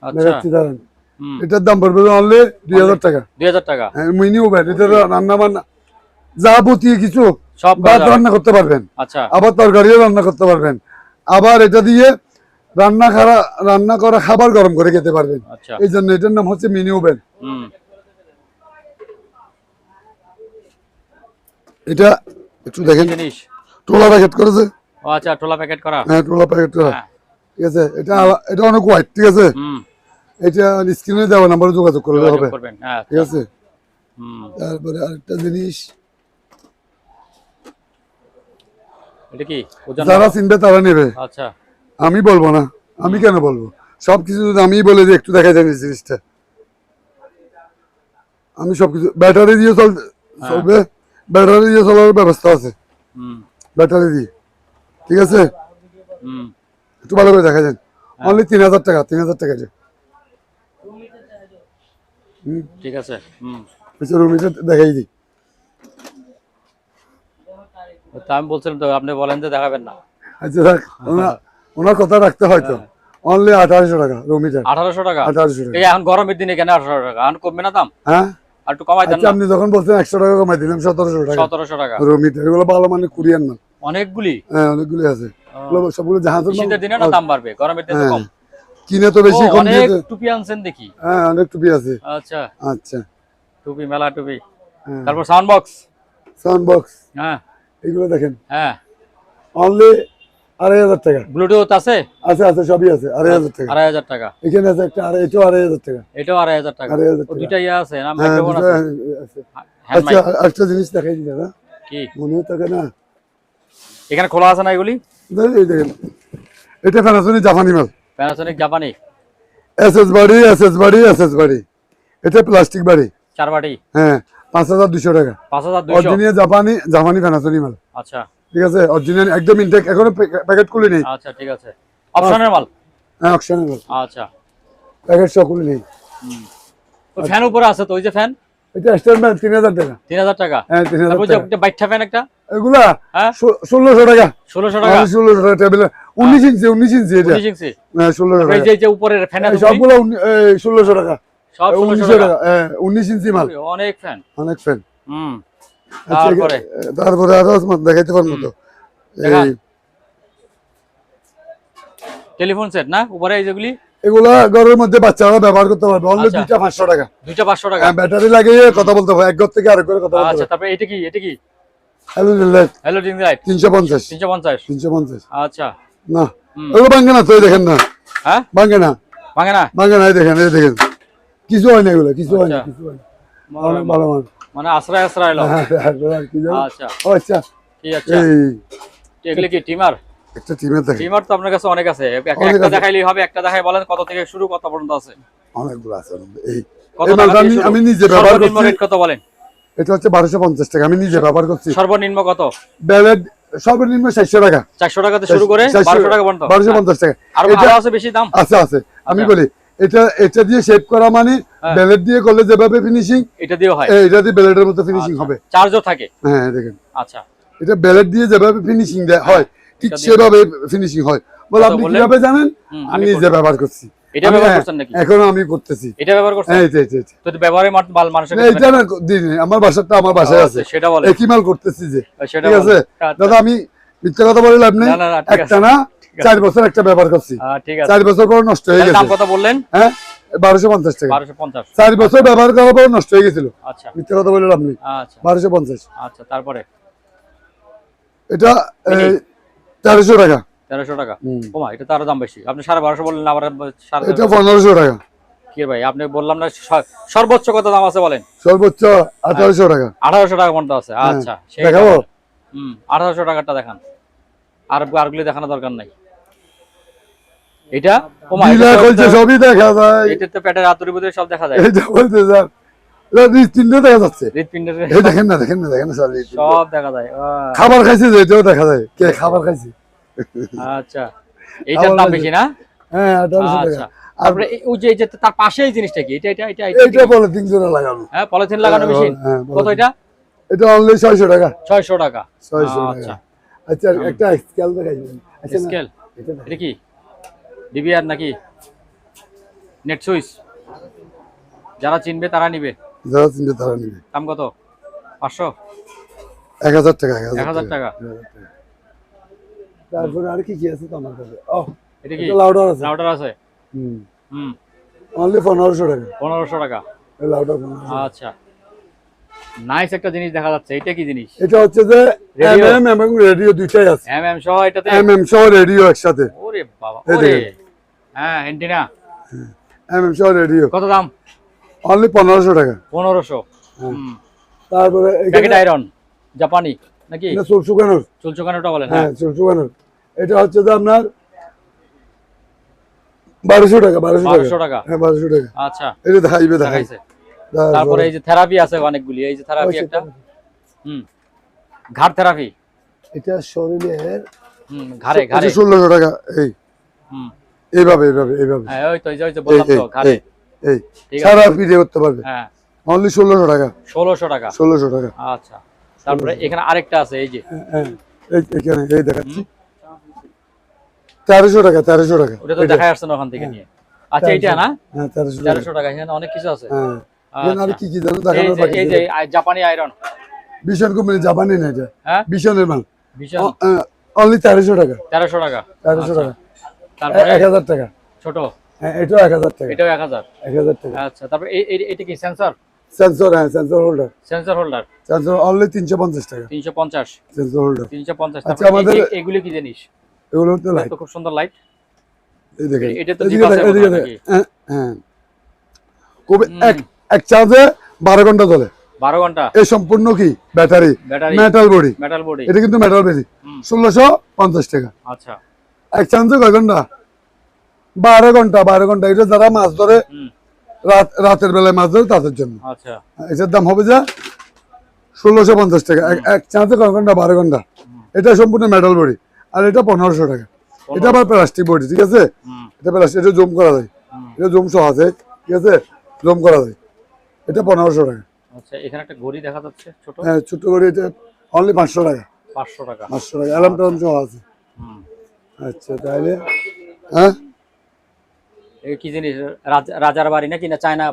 আচ্ছা। দেখাচ্ছি দাঁড়ান। হুম। এটার দাম পড়বে অনলি 2000 টাকা। 2000 টাকা। মিনি ওভেন, এটা রান্না বান্না যাবতীয় কিছু সব করা ভাত যাবে। রান্না করতে পারবেন, আচ্ছা। আবার তরকারিও রান্না করতে পারবেন, আবার এটা দিয়ে রান্না করা খাবার গরম করে খেতে পারবেন। আচ্ছা। এই জন্য এটার নাম হচ্ছে মিনি ওভেন। হুম। এটা একটু দেখেন, জিনিস। টোলা প্যাকেট করেছে। ও আচ্ছা, টোলা প্যাকেট করা। হ্যাঁ টোলা প্যাকেট করা, হ্যাঁ। ঠিক আছে? এটা অনেক হোয়াইট, ঠিক আছে? হুম। এটা স্ক্রিনে দেওয়া নাম্বারে যোগাযোগ করলে যোগাযোগ হবে, করবেন। হ্যাঁ ঠিক আচ্ছা। আছে? হুম। তারপরে আরেকটা জিনিস, এটা কি ওজন? যারা চিনবে তারা নেবে, আচ্ছা। আমি বলবো না। আমি কেন বলবো? সবকিছু যদি আমি বলে যে একটু দেখা যায় জিনিসটা, আমি সবকিছু ব্যাটারি দিয়ে চলবে, ব্যাটারি দিয়ে চলার ব্যবস্থা আছে, হুম। ব্যাটারি দিয়ে, ঠিক আছে? হুম। একটু ভালো করে দেখা যায়। অনলি 3000 টাকা, 3000 টাকা। ঠিক আছে। হুম। রুমিটা দেখাই দিই। তো আমি বলছিলাম তো, আপনি বলেন যে দেখাবেন না। আচ্ছা থাক, ওনার কথা রাখতে হয়তো। অনলি 1800 টাকা রুমিটা। 1800 টাকা? 1800 টাকা। এই এখন গরমের দিনে কেন 1800 টাকা? এখন কমবে না দাম? হ্যাঁ আর একটু কমাই দেন আচ্ছা, না। আপনি যখন বলছেন 100 টাকা কমাই দিলাম, 1700 টাকা 1700 টাকা। রুমিটা। এগুলো ভালো মানে কোরিয়ান মাল। অনেকগুলি? হ্যাঁ অনেকগুলি আছে, সবগুলো জাহাজের মাল। শীতের দিনে না দাম বাড়বে, গরমের দিনে তো হ্যাঁ, কম। কিনে তো বেশি, ও, কম অনেক দিয়ে। টুপি আনছেন দেখি। হ্যাঁ অনেক টুপি আছে। আচ্ছা। আচ্ছা। টুপি, মেলা টুপি। হ্যাঁ। তারপর সাউন্ড বক্স? সাউন্ড বক্স হ্যাঁ। এগুলো দেখেন, হ্যাঁ। অনলি 2500 টাকা। ব্লুটুথ আছে? আছে আছে, সবই আছে। 2500 টাকা। 2500 টাকা। এখানে আছে একটা, এটাও 2500 টাকা। এটাও 2500 টাকা। 2500 ও টাকা। দুইটা ইয়া আছে না, হ্যাঁ মাইক্রোফোন দুটো আছে? আছে। হ্যান্ড আচ্ছা মাইক? আরেকটা জিনিস দেখাই দিই দাদা, কি মনে থাকে না? এখানে খোলা আছে না এগুলি? এই দেখেন, এটা প্যানাসোনিক জাপানি মাল, প্যানাসোনিক জাপানি? এসএস বাড়ি। এটা প্লাস্টিক বাড়ি। 4 বাটি? হ্যাঁ 5200 টাকা। 5200? অরিজিনাল জাপানি প্যানাসোনিক মাল, আচ্ছা। ঠিক আছে? অরিজিনাল একদম ইনটেক, এখনো প্যাকেট খুলে নেই। আচ্ছা ঠিক আছে। অপশনের মাল? হ্যাঁ অকশনের মাল, আচ্ছা। প্যাকেট সব খুলে নেই। ওই ফ্যান উপরে আছে তো, ওই যে ফ্যান? এটা স্ট্যান্ড 3000 টাকা। 3000 টাকা? হ্যাঁ 3000 তারপর যে টাকা। একটা বাইকটা ফ্যান একটা? এগুলা হ্যাঁ 1600 টাকা। 1600 টাকা? 1600 টাকা টেবিল, 19 ইঞ্চি এটা। 19 ইঞ্চি? হ্যাঁ 1600 তারপর এই টাকা। যে উপরের ফ্যান আছে সবগুলো 1600 টাকা। সব 1600 1900 টাকা? টাকা। হ্যাঁ 19 ইঞ্চি মাল, অনেক ফ্যান। অনেক ফ্যান। হুম। আচ্ছা, তারপরে আরো দেখাইতে পারবো তো। দেখান। এই টেলিফোন সেট না উপরে এই যেগুলি? এগুলা ঘরের মধ্যে বাচ্চারা ব্যবহার করতে পারবে, অনলি আচ্ছা। দুইটা 500 টাকা। দুইটা 500 টাকা? হ্যাঁ ব্যাটারি লাগিয়ে কথা বলতে হবে, এক ঘর থেকে আরেক ঘরে কথা বলতে আচ্ছা। হবে। তারপরে এটা কি? এটা কি? Hello hello ring light? 350। 350? আচ্ছা। না এগুলো ভাঙে না তো, এই দেখেন না, হ্যাঁ ভাঙে না, ভাঙে না? এই দেখেন কিছু হয় না, এগুলো কিছু হয় না, আচ্ছা। কিছু হয় না। অনেক ভালো মাল। মানে আশ্রয় এলো? হ্যাঁ, আর কি জানো? আচ্ছা ও আচ্ছা, ঠিক আছে। এই এগুলি কি টিমার? একটা টিমের দেখেন, টিমার তো আপনার কাছে অনেক আছে, অনেক একটা আছে। দেখাইলেই হবে। একটা দেখাই বলেন কত থেকে শুরু, কত পর্যন্ত আছে? অনেকগুলো আছে। এই কত এই টাকা মালটা দিয়ে শুরু? আমি নিজে ব্যবহার সর্বনিম্ন করছি। রেট কত বলেন? এটা হচ্ছে 1250 টাকা, আমি নিজে ব্যবহার করছি। সর্বনিম্ন কত? ব্যালেট সর্বনিম্ন 400 টাকা, 400 টাকাতে শুরু করে 1200 টাকা পর্যন্ত। 1250 টাকা। আর এটা আছে বেশি দাম? আছে আমি বলি, এটা দিয়ে শেপ করা মানে ব্লেড দিয়ে করলে যেভাবে ফিনিশিং, এটা দিয়েও হয়? এটা দিয়ে ব্লেডের মতো ফিনিশিং হবে। চার্জও থাকে? হ্যাঁ দেখেন, আচ্ছা, এটা ব্লেড দিয়ে যেভাবে ফিনিশিং হয় ঠিক সেভাবে ফিনিশিং হয়। বলে আপনি কিভাবে জানেন? আমি নিজে ব্যবহার করছি। এটা ব্যবহার করছেন নাকি? এখনো আমি করতেছি। এটা ব্যবহার করছেন? এই তো ব্যবহারে মানুষের এইটা না দিন, আমার বাসাটা আমার বাসায় আছে, সেটা বলে একই মাল করতেছি যে। সেটা ঠিক আছে দাদা, আমি মিথ্যা কথা বলে লাভ নেই। একটা না 4 বছর একটা ব্যবহার করছি, ঠিক আছে। 4 বছর পর নষ্ট হয়ে গেছে। দাম কত বললেন? হ্যাঁ 1250 টাকা। 1250। 4 বছর ব্যবহার করার পর নষ্ট হয়ে গেছিল। আচ্ছা, মিথ্যা কথা বলে লাভ নেই। আচ্ছা 1250। আচ্ছা, তারপরে এটা 1300 টাকা। 1300 টাকা? ওমা, এটা তো আরো দাম বেশি। আপনি 1250 বললেন, আবার এটা 1500 টাকা। কি ভাই, আপনি বললাম না সর্বোচ্চ কত দাম আছে বলেন? সর্বোচ্চ 1800 টাকা। 1800 টাকা পর্যন্ত আছে? আচ্ছা, দেখাবো। 1800 টাকাটা দেখান, আরগুলি দেখানোর দরকার নাই। এটা ওমা, সবই দেখা যায়। এটা তো পেটের আতুরি বুতুরি সব দেখা যায়। এটা বলতে স্যার, হৃৎপিণ্ড দেখা যাচ্ছে। হৃৎপিণ্ডের এই দেখেন না স্যার, সব দেখা যায়। খাবার খাইছে যে, এটাও দেখা যায় কে খাবার খাইছে। আচ্ছা, এইটার দাম বেশি না? হ্যাঁ 1800 টাকা। আচ্ছা, তারপরে ওই যে তার পাশে এই জিনিসটা কি? এটা পলিথিন জোড়া লাগানো। হ্যাঁ, পলিথিন লাগানো মেশিন। কত এটা? এটা অনলি 600 টাকা। 600 টাকা। 600 আচ্ছা, টাকা। আচ্ছা একটা স্কেল দেখাইবেন। আচ্ছা স্কেল এটা কি ডিবিআর নাকি নেট সুইচ? যারা চিনবে তারা নিবে। যারা চিনবে তারা নিবে। দাম কত? 500? 1000 টাকা। 1000 টাকা। তারপরে আর কি আছে তো আমার কাছে? এটা কি লাউডার আছে? লাউডার আছে। অনলি 1500 টাকা। 1500 টাকা। এই লাউডার 1500। আচ্ছা, নাইস একটা জিনিস দেখা যাচ্ছে। এটা কি জিনিস? এটা হচ্ছে যে এমএম এবং রেডিও দুইটাই আছে। এমএম সহ এটাতে? এমএম সহ রেডিও একসাথে। ওরে বাবা, ওরে হ্যাঁ, এন্টিনা। এমএম সহ রেডিও। কত দাম? অনলি 1500 টাকা। 1500। তারপরে প্যাকেট আয়রন জাপানি নাকি? এটা চুল শুকানোর। চুল শুকানোটা বলেন? হ্যাঁ চুল শুকানোর। এটা হচ্ছে যে আপনার 1200 টাকা। 1200 টাকা। হ্যাঁ 1200 টাকা। আচ্ছা, এটা দেখাইছে। তারপরে এই যে থেরাপি আছে অনেকগুলি। এই যে থেরাপি একটা, ঘাড় থেরাপি। এটা শরীরের ঘাড়ে 1600 টাকা। এইভাবে। হ্যাঁ, ওই তো এই যে বললাম তো, ঘাড়ে এই সারা ফিরে করতে পারবে। হ্যাঁ, অনলি 1600 টাকা। 1600 টাকা। 1600 টাকা। আচ্ছা, তারপরে এখানে আরেকটা আছে, এই যে এখানে এই দেখাচ্ছি 1300 টাকা। 1300 টাকা। ওটা তো দেখাই আসছে না ওখান থেকে নিয়ে। আচ্ছা, এইটা না? হ্যাঁ 1300 টাকা। এখানে অনেক কিছু আছে। হ্যাঁ, আর কি জানো দেখানোর বাকি? এই যে জাপানি আয়রন। বিশন কোম্পানি, জাপানি না এটা। হ্যাঁ, বিশনের মাল। বিশন। অনলি 1300 টাকা। 1300 টাকা। 1300 টাকা। তারপরে 1000 টাকা। ছোট। হ্যাঁ, এটাও 1000 টাকা। এটাও 1000। 1000 টাকা। আচ্ছা, তারপরে এটা কি সেন্সর? সেন্সর। হ্যাঁ sensor holder. Sensor holder. Sensor only 350 টাকা। 350 সেন্সর হোল্ডার। 350। আচ্ছা, আমাদের এগুলো কি জিনিস? এগুলো হচ্ছে লাইট। খুব সুন্দর লাইট। এই দেখেন, এটা তো ডিভাইসের মতো নাকি? হ্যাঁ খুব এক চার্জে 12 ঘন্টা চলে। 12 ঘন্টা। এই সম্পূর্ণ কি ব্যাটারি, মেটাল বডি। এটা কিন্তু মেটাল বডি। 1650 টাকা। আচ্ছা, এক চার্জে কয় ঘন্টা? 12 ঘন্টা। 12 ঘন্টা। এটা যারা মাছ ধরে, রাতের বেলায় মাছ ধরে তাদের জন্য। আচ্ছা, এটার দাম হবে যা 1650 টাকা। এক চার্জে কয় ঘন্টা? 12 ঘন্টা। এটা সম্পূর্ণ মেটাল বডি। আর এটা 1500 টাকা। এটা আবার প্লাস্টিক বডি। ঠিক আছে, এটা প্লাস্টিক। এটা জুম করা যায়। এটা জুম সহ আছে। ঠিক আছে, জুম করা যায়। এটা 1500 টাকা। আচ্ছা, এখানে একটা ঘড়ি দেখা যাচ্ছে ছোট। হ্যাঁ ছোট ঘড়ি। এটা অনলি 500 টাকা। 500 টাকা। 500 টাকা। অ্যালার্ম টার্ম সহ আছে। আচ্ছা, তাহলে হ্যাঁ এই কি জিনিস? রাজার বাড়ি নাকি? না চায়না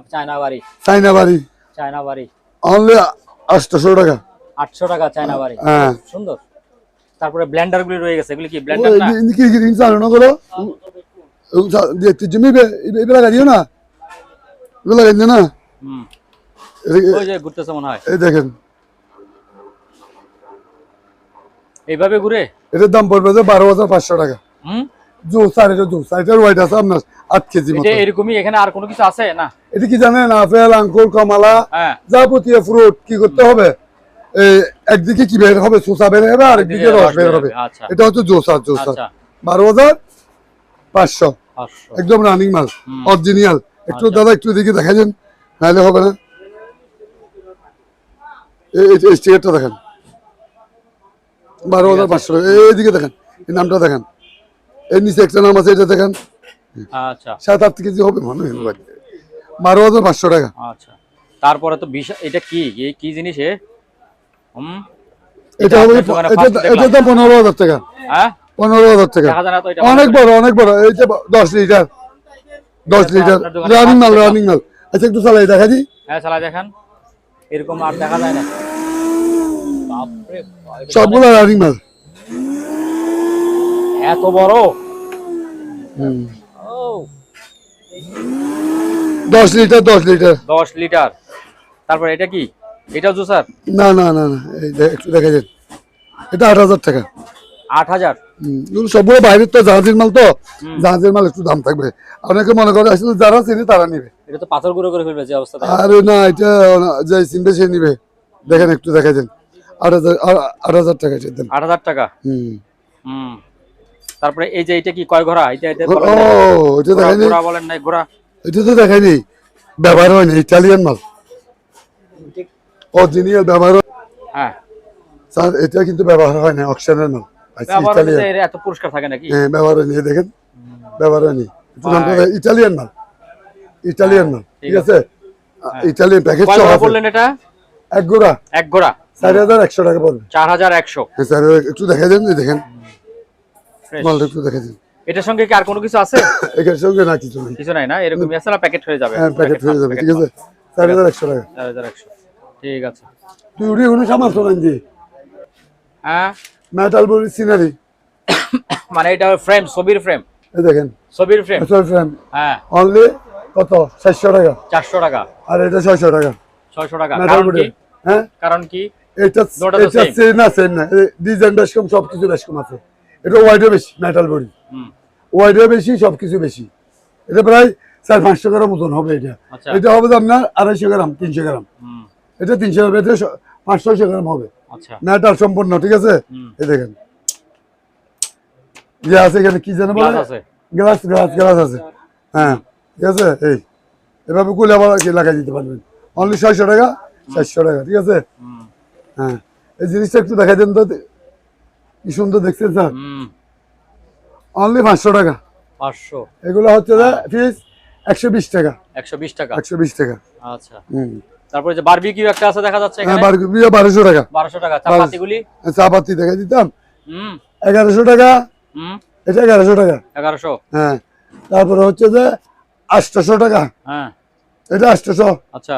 বাড়ি? চায়না বাড়ি। চায়না বাড়ি অনলি 800 টাকা। 800 টাকা চায়না বাড়ি। হ্যাঁ, সুন্দর। তারপরে ব্লেন্ডার গুলি রয়ে গেছে। এগুলি কি ব্লেন্ডার না? কি চালানো করো জমিবে এগুলা গাড়িও না, এগুলা গাড়ি না। ওই যে ঘুরতেছে মনে হয়। এই দেখেন, এইভাবে ঘুরে। এটার দাম পড়বে যে 12,500 টাকা। এটার ওয়েট আছে আপনার 8 কেজি মতো। এরকমই এখানে আর কোনো কিছু আছে না? এটা কি জানেন? আপেল, আঙ্গুর, কমলা, যাবতীয় ফ্রুট কি করতে হবে? একদিকে কি বের হবে? শসা বের হবে, আর একদিকে রস বের হবে। এটা হচ্ছে জোসার। 12,500 একদম রানিং মাল, অরিজিনাল। একটু দাদা একটু দিকে দেখাবেন, নাহলে হবে না। এই স্টিকারটা দেখেন, 12,500 টাকা। এইদিকে দেখেন, এই নামটা দেখেন, এর নিচে একটা নাম আছে, এটা দেখেন, আচ্ছা 7-8 কেজি হবে মনে হয়। 12,500 টাকা। আচ্ছা। তারপরে তো বিশাল, এটা কি কি জিনিস এ? হুম, এটা হবে, আপনার দোকানে এটা first এটা দেখলাম। দাম 15,000 টাকা। হ্যাঁ 15,000 টাকা। দেখা যায় না তো এটা অনেক মনে করি। বড়, অনেক বড়। এই যে 10 লিটার, 10 এটা তো লিটার আপনার দোকানে রানিং first মাল, দেখলাম। রানিং মাল। আচ্ছা একটু চালাই দেখা দি। হ্যাঁ চালা দেখান, এরকম আর দেখা যায় না। বাপরে বাপ, এটা তো সবগুলো অনেক- রানিং মাল। এত বড়। হুম। ও 10 লিটার, 10 লিটার। 10 লিটার। তারপর এটা কি? এটাও জুসার? না না না না, এই একটু দেখা যান, এটা 8,000 টাকা। 8,000। এগুলো সবগুলো বাইরের তো, জাহাজের মাল তো, হুম, জাহাজের মাল একটু দাম থাকবে। অনেকে মনে করে আসলে যারা চিনি তারা নিবে। এটা তো পাথর গুঁড়ো করে ফেলবে যে অবস্থা দেখা আর যাচ্ছে। না, এটা যে চিনবে সে নিবে। দেখেন একটু দেখা যান, 8,000, 8,000 টাকা এটা দেন। 8,000 টাকা। হুম। হুম, তারপরে এই যে এটা কি কয় ঘোড়া? এটা এটা ও, বলেন নাই। এটা ঘোড়া দেখায়নি, ঘোড়া বলেন নাই, ঘোড়া। এটা তো দেখায়নি, ব্যবহার হয়নি, ইটালিয়ান মাল, অরিজিনাল ব্যবহার হ্যাঁ, স্যার, এটা কিন্তু ব্যবহার হয় না, অকশনের মাল। আচ্ছা, ব্যবহার হলে ইটালিয়ান। তো এর এত পুরস্কার থাকে নাকি? হ্যাঁ, ব্যবহার হয়নি, এই দেখেন, ব্যবহার হয়নি। একটু নামটা ভাই। দেখেন, ইটালিয়ান মাল, ইটালিয়ান মাল, ঠিক ঠিক আছে। হ্যাঁ। ইটালিয়ান প্যাকেজ কয় সহ ঘোড়া আছে। বললেন এটা? এক গোড়া এক ঘোড়া। 4,100 টাকা পড়বে। 4,100 হ্যাঁ স্যার, একটু দেখা যান, এই দেখেন ফ্রেশ। মালটা একটু দেখা যান। এটার সঙ্গে কি আর কোনো কিছু আছে? এখানে সঙ্গে না কিছু নেই। কিছু নাই না, এরকম এছাড়া প্যাকেট হয়ে যাবে। হ্যাঁ, প্যাকেট হয়ে যাবে, ঠিক আছে। 4,100 টাকা। 4,100। ঠিক আছে। তুই উড়ি কোনো সামান শোনান দি, হ্যাঁ, মেটাল বডি সিনারি, মানে এটা ফ্রেম, ছবির ফ্রেম, এই দেখেন, ছবির ফ্রেম। ফ্রেম হ্যাঁ, অনলি কত, 400 টাকা। 400 টাকা, আর এটা 600 টাকা 600 টাকা। মেটাল কারণ বডি। কি? হ্যাঁ, কারণ কি? এটা দুটো তো এটা same। সেম না, ডিজাইন বেশ কম, সবকিছু বেশ কম আছে। এটা ওয়াইডও বেশি, মেটাল বডি হুম, ওয়াইডও বেশি, সবকিছু বেশি। এটা প্রায় 400-500 গ্রাম ওজন হবে এটা। আচ্ছা। এটা হবে তো আপনার 250 গ্রাম, 300 গ্রাম। হুম, এটা 300 গ্রাম, এটা 500-600 গ্রাম হবে। আচ্ছা। মেটাল সম্পূর্ণ, ঠিক আছে। হুম, এই দেখেন, যে আছে এখানে কি জানো বলে, গ্লাস আছে। গ্লাস, গ্লাস, গ্লাস আছে। হ্যাঁ, ঠিক আছে। এই এভাবে কুলে আবার কি লাগাই দিতে পারবেন। অনলি 600 টাকা, 400 টাকা, ঠিক আছে। হুম, হ্যাঁ, এই জিনিসটা একটু দেখা দেন তো, কি সুন্দর দেখছেন স্যার। হুম, অনলি 500 টাকা। 500। এগুলো হচ্ছে যে ফিস 120 টাকা, 120 টাকা। 120 টাকা। আচ্ছা। হুম। তারপরে যে বারবিকিউ একটা আছে দেখা যাচ্ছে হ্যাঁ, এখানে, 1200 টাকা। 1200 টাকা। চাপাতিগুলি? চা পাতি দেখা দিতাম হুম, 1100 টাকা। হুম, এটা 1100 টাকা। 1100। হ্যাঁ, তারপরে হচ্ছে যে 800 টাকা। হ্যাঁ, এটা 800। আচ্ছা।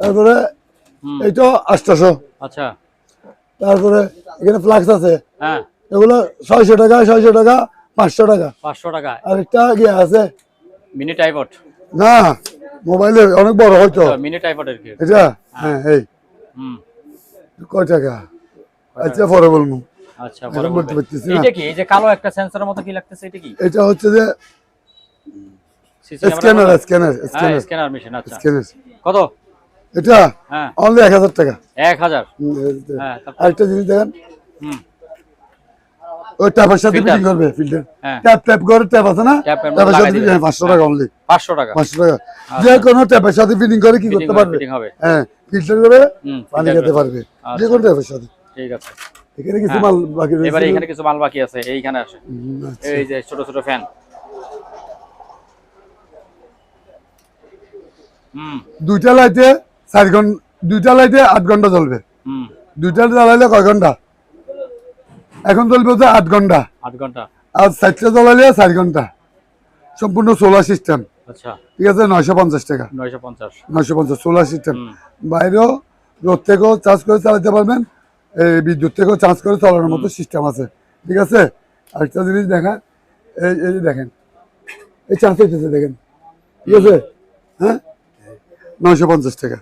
তারপরে হুম, এইটা 800। আচ্ছা। তারপরে এখানে ফ্লাক্স আছে, হ্যাঁ, এগুলো 600 টাকা, 600 টাকা, 500 টাকা। 500 টাকা। আরেকটা গিয়ে আছে, মিনি টাইপট। না মোবাইলে অনেক বড় হয়তো মিনি টাইপটের কি? এটা। হ্যাঁ, এই হুম, কয় টাকা? আচ্ছা, পরে বলবো, আচ্ছা। এখন পরে বলতে বলবেন। পারতেছি না। এইটা কি? এই যে কালো একটা সেন্সরের মতো কি লাগতেছে, এটা কি? এটা হচ্ছে যে সিসি ক্যামেরা? স্ক্যানার, স্ক্যানার, হ্যাঁ, স্ক্যানার, স্ক্যানার মেশিন। আচ্ছা। স্ক্যানার। কত? এটা হ্যাঁ, অনলি 1000 টাকা। 1000। হুম, হ্যাঁ, তারপর? আরেকটা জিনিস দেখেন, হুম, ওই ট্যাপের সাথে Filter? ফিটিং করবে, ফিল্টার। হ্যাঁ, ট্যাপ ট্যাপ করে, ট্যাপ আছে না, ট্যাপ এর মধ্যে ট্যাপের লাগাই সাথে দিবেন। 500 টাকা অনলি। 500 টাকা। 500 টাকা। আচ্ছা। যে কোনো ট্যাপের সাথে ফিটিং করে কি ফিটিং করতে হবে, পারবে? ফিটিং হবে। হ্যাঁ, ফিল্টার করে হুম, পানি filter খেতে করে। পারবে, যে আচ্ছা, কোনো ট্যাপের সাথে। ঠিক আছে। এখানে কিছু হ্যাঁ। মাল বাকি রয়েছে। এবারে এখানে কিছু মাল বাকি আছে, এইখানে আসে। আচ্ছা। এই যে ছোট ছোট ফ্যান। হুম, দুইটা লাইটে 4 ঘন্টা, দুইটা লাইটে 8 ঘন্টা জ্বলবে। হুম, দুইটা জ্বালাইলে কয় ঘন্টা? এখন চলবে হচ্ছে 8 ঘন্টা। 8 ঘন্টা। আর 4টা জ্বালাইলে 4 ঘন্টা। সম্পূর্ণ সোলার সিস্টেম, আচ্ছা, ঠিক আছে। 950 টাকা। 950। 950 সোলার সিস্টেম। হুম, বাইরেও রোদ থেকেও চার্জ করে চালাতে পারবেন, এই বিদ্যুৎ থেকেও চার্জ করে চালানোর মতো সিস্টেম আছে, ঠিক আছে। আরেকটা জিনিস দেখা, এই এই যে দেখেন, এই চার্জ হইতেছে দেখেন, ঠিক আছে। হ্যাঁ, 950 টাকা।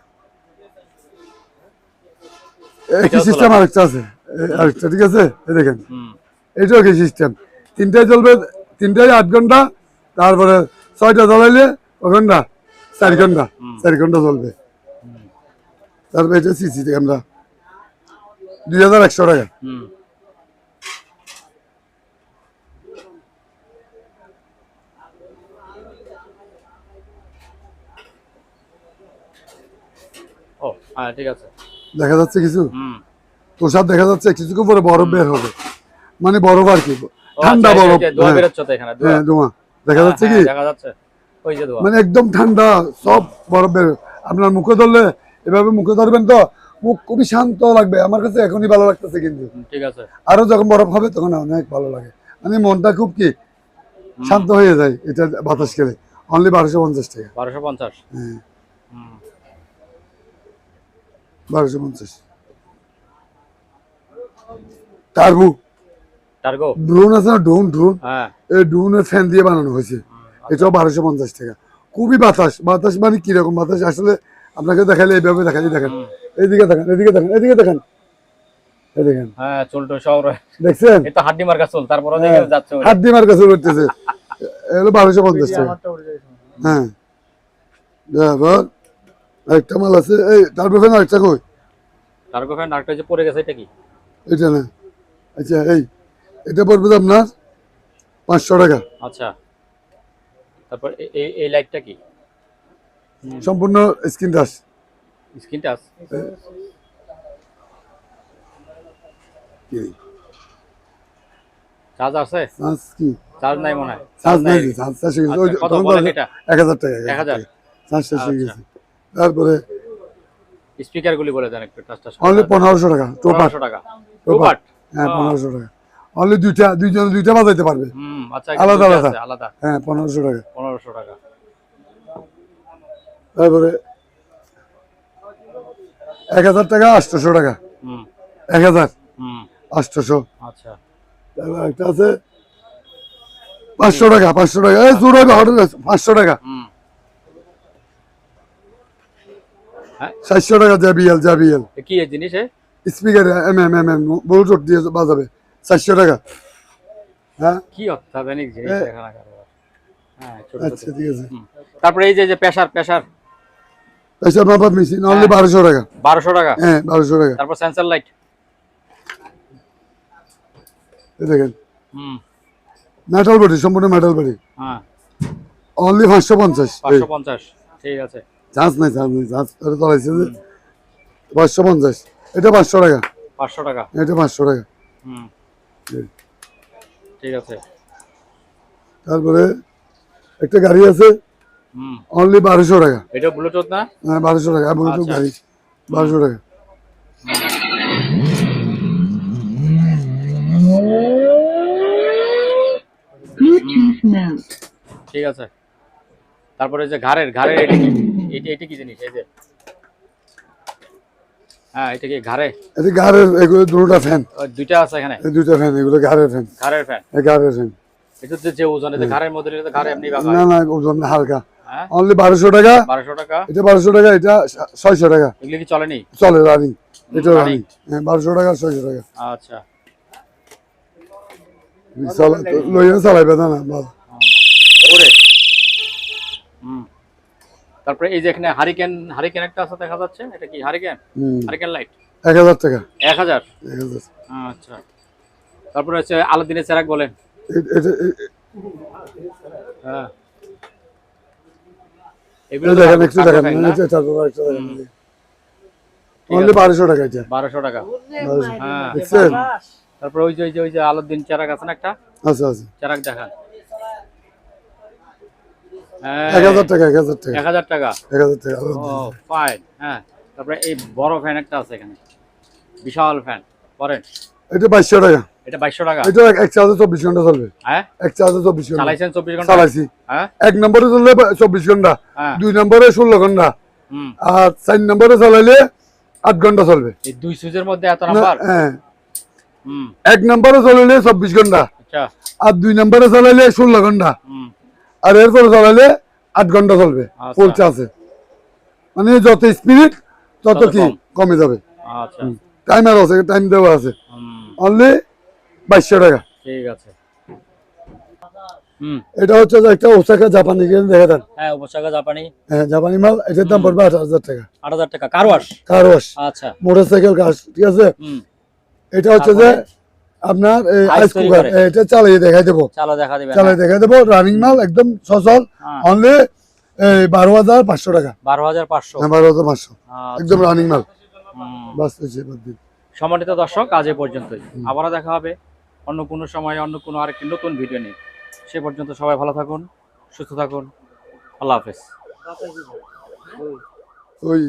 একই এটাও সিস্টেম solar? আরেকটা আছে, আরেকটা, ঠিক আছে। এই দেখেন, হুম, এইটাও কি সিস্টেম, তিনটায় চলবে, তিনটায় 8 ঘন্টা। তারপরে 6টা জ্বালাইলে ক ঘন্টা? 4 ঘন্টা, 4 ঘন্টা চলবে। তারপরে এটা সিসি ক্যামেরা, 2100 টাকা। হুম। ও হ্যাঁ, ঠিক আছে। দেখা যাচ্ছে কিছু? হুম, তুষার দেখা যাচ্ছে কিছুক্ষণ পরে বরফ বের হবে, মানে বরফ আর কি, ও ঠান্ডা আচ্ছা, এই বরফ। যে ধোঁয়া হ্যাঁ, বেরোচ্ছে তো এখানে, ধোঁয়া। হ্যাঁ, ধোঁয়া দেখা হ্যাঁ, যাচ্ছে কি, হ্যাঁ, দেখা যাচ্ছে ওই যে ধোঁয়া। মানে একদম ঠান্ডা, সব বরফ বের। আপনার মুখে ধরলে, এভাবে মুখে ধরবেন তো মুখ খুবই শান্ত লাগবে, আমার কাছে এখনই ভালো লাগতেছে, কিন্তু ঠিক আছে। আরো যখন বরফ হবে তখন অনেক ভালো লাগে, মানে মনটা খুব কি শান্ত হয়ে যায় এটা বাতাস খেলে। অনলি 1250 টাকা। 1250। হ্যাঁ, হুম, 1250। টার্বো টার্গো। ড্রোন আছে না, ড্রোন ড্রোন, হ্যাঁ, এই ড্রোনের ফ্যান দিয়ে বানানো হয়েছে, এটাও 1250 টাকা। খুবই বাতাস, বাতাস মানে কিরকম বাতাস আসলে আপনাকে দেখালে এইভাবে দেখাই, দেখেন এইদিকে দেখেন, এদিকে দেখেন, এদিকে দেখেন, এই দেখেন, হ্যাঁ, চুলটো সব দেখছেন, এই তো হাড্ডি মার্কা চুল, তারপরে দেখে যাচ্ছে ওটা। হাত দিয়ে মার কাছে করতেছে, এগুলো 1250 টাকা। হ্যাঁ, এবার একটা মাল আছে, এই তারপর ফ্যান আরেকটা কই, টার্গো ফ্যান আরেকটা যে পড়ে গেছে, এটা কি? এটা না, আচ্ছা এই এটা পড়বে তো আপনার 500 টাকা। আচ্ছা, তারপর এই এই লাইটটা কি? সম্পূর্ণ screen touch. Screen touch. Charge আছে? চার্জ কি, চার্জ নাই মনে হয়। চার্জ নাই, চার্জ শেষ হয়ে গেছে। ওই আচ্ছা, কত তখন বলেন এটা? 1000 টাকা। 1000? চার্জ শেষ হয়ে আচ্ছা। গেছে। তারপরে স্পিকার গুলি বলে দেন একটু, টাচটা। অনলি 1500 টাকা, টোপার। 1500 টাকা। টোপার, টুপাট। হ্যাঁ 1500 টাকা। অনলি দুইজন দুইটা বাজাইতে পারবে, আচ্ছা, আলাদা দুইটা আলাদা। আছে, আলাদা। হ্যাঁ 1500 টাকা। 1500 টাকা। তারপরে 1000 টাকা, 800 টাকা। হুম 1000, হুম 800। আচ্ছা, তারপর একটা আছে 500 টাকা, 500 টাকা, এই জোর হবে হোটেল, 500 টাকা। হুম হ্যাঁ, 700 টাকা JBL এ কি এই জিনিস? স্পিকার, ব্লুটুথ দিয়ে বাজাবে, 400 টাকা। হ্যাঁ, কি অত্যাধুনিক জিনিস এখানে। হ্যাঁ, ছোট ছোট। আচ্ছা ঠিক আছে। তারপরে এই যে প্রেসার, প্রেসার পয়সা মাপার মেশিন অনলি 1200 টাকা। 1200 টাকা। হ্যাঁ 1200 টাকা। তারপর সেন্সর লাইট। এই দেখেন, হুম মেটাল বডি, সম্পূর্ণ মেটাল বডি, হ্যাঁ, অনলি 550। 550। ঠিক আছে। চার্জ নাই, চার্জ করে চালাইছে যে 550। এটা 500 টাকা, 500 টাকা। এটা 500 টাকা। হুম ঠিক আছে। তারপরে একটা গাড়ি আছে হুম অনলি 1200 টাকা। এটা ব্লুটুথ না? হ্যাঁ 1200 টাকা, ব্লুটুথ আচ্ছা। গাড়ি 1200 টাকা। ঠিক আছে। তারপরে যে ঘাড়ের, ঘাড়ের এটা কি? এটা কি জিনিস? এই যে, হ্যাঁ, এটা কি ঘাড়ে? এটা গাড়ির, এগুলো দুটোটা ফ্যান, ওই দুইটা আছে এখানে। এই দুইটা ফ্যান, এগুলো গাড়ির ফ্যান, ঘাড়ের ফ্যান। এই গাড়ির ফ্যান। এটা তো যে ওজন, এটা ঘাড়ের মধ্যে নিলে তো ঘাড়ে এমনি বাঁকা না হয়। না, ওজন হালকা, হ্যাঁ, অনলি 1200 টাকা। 1200 টাকা। এটা 1200 টাকা, এটা 600 টাকা। এগুলো কি চলেনি? চলে রানিং, এটা running। রানিং। হ্যাঁ 1200 টাকা, 600 টাকা। আচ্ছা, লইয়া চালাইবে না বাস। ওরে। হুম তারপরে এই যে এখানে হারিকেন, হারিকেন একটা আছে দেখা যাচ্ছে, এটা কি হারিকেন? Hurricane light. 1000 টাকা। 1000। 1000। আচ্ছা, তারপরে হচ্ছে আলাদিনের চেরাগ বলেন। হ্যাঁ, এগুলো তো দেখেন একটু কার্গো দেখেন, ফ্যান না? এটা তারপর একটা দেখেন, অনলি 1200 টাকা এটা। 1200 টাকা। হ্যাঁ, দেখছেন? তারপরে ওই যে আলাদিন চেরাগ আছে না একটা, আচ্ছা আচ্ছা, চেরাগ দেখান। 1000 টাকা, 1000 টাকা, 1000 টাকা। 1000 টাকা। ও ফাইন। হ্যাঁ, তারপরে এই বড় ফ্যান একটা আছে এখানে, বিশাল ফ্যান। পরেন, এটা 2200 টাকা। এটা 2200 টাকা। এটা এক চার্জে 24 ঘন্টা চলবে। হ্যাঁ, এক চার্জে 24 ঘন্টা চালাইছেন 24 ঘন্টা? চালাইছি। হ্যাঁ এক নম্বরে চললে 24 ঘন্টা, হ্যাঁ। 2 নম্বরে 16 ঘন্টা, হুম আর 4 নম্বরে চালাইলে 8 ঘন্টা চলবে। এই দুই সুইচের মধ্যে এত নাম্বার? হ্যাঁ, হুম এক নম্বরে চালাইলে 24 ঘন্টা, আচ্ছা। আর 2 নম্বরে চালাইলে 16 ঘন্টা, হুম আর এরপরে চালাইলে 8 ঘন্টা চলবে আচ্ছা। ফুল চার্জে। মানে যত স্পিড তত তত কি কম। কমে যাবে। আচ্ছা, টাইমার আছে, টাইম দেওয়া আছে। হুম অনলি 2200 টাকা। ঠিক আছে। হুম এটা হচ্ছে যে একটা ওসাকা জাপানি, দেখা দেন। হ্যাঁ, ওসাকা জাপানি। হ্যাঁ জাপানি মাল, এটার দাম পড়বে 8000 টাকা। 8000 টাকা। Car wash? কার ওয়াশ, আচ্ছা। মোটরসাইকেল কার, ঠিক আছে। হুম এটা হচ্ছে যে আপনার Ice আইস তৈরি কুকার, করে। এটা চালিয়ে দেখাই দেবো, চালো দেখা দিবেন। চালিয়ে দেখাই দেবো। রানিং মাল একদম সচল, হ্যাঁ। অনলি 12500 টাকা। 12500। হ্যাঁ 12500, আচ্ছা। একদম রানিং মাল। হুম বাস হচ্ছে বাদ দিন। সম্মানিত দর্শক, আজ এ পর্যন্তই। আবারও দেখা হবে অন্য কোনো সময় অন্য কোনো আরেকটি নতুন ভিডিও নিয়ে। সে পর্যন্ত সবাই ভালো থাকুন, সুস্থ থাকুন। আল্লাহ হাফেজ। ওই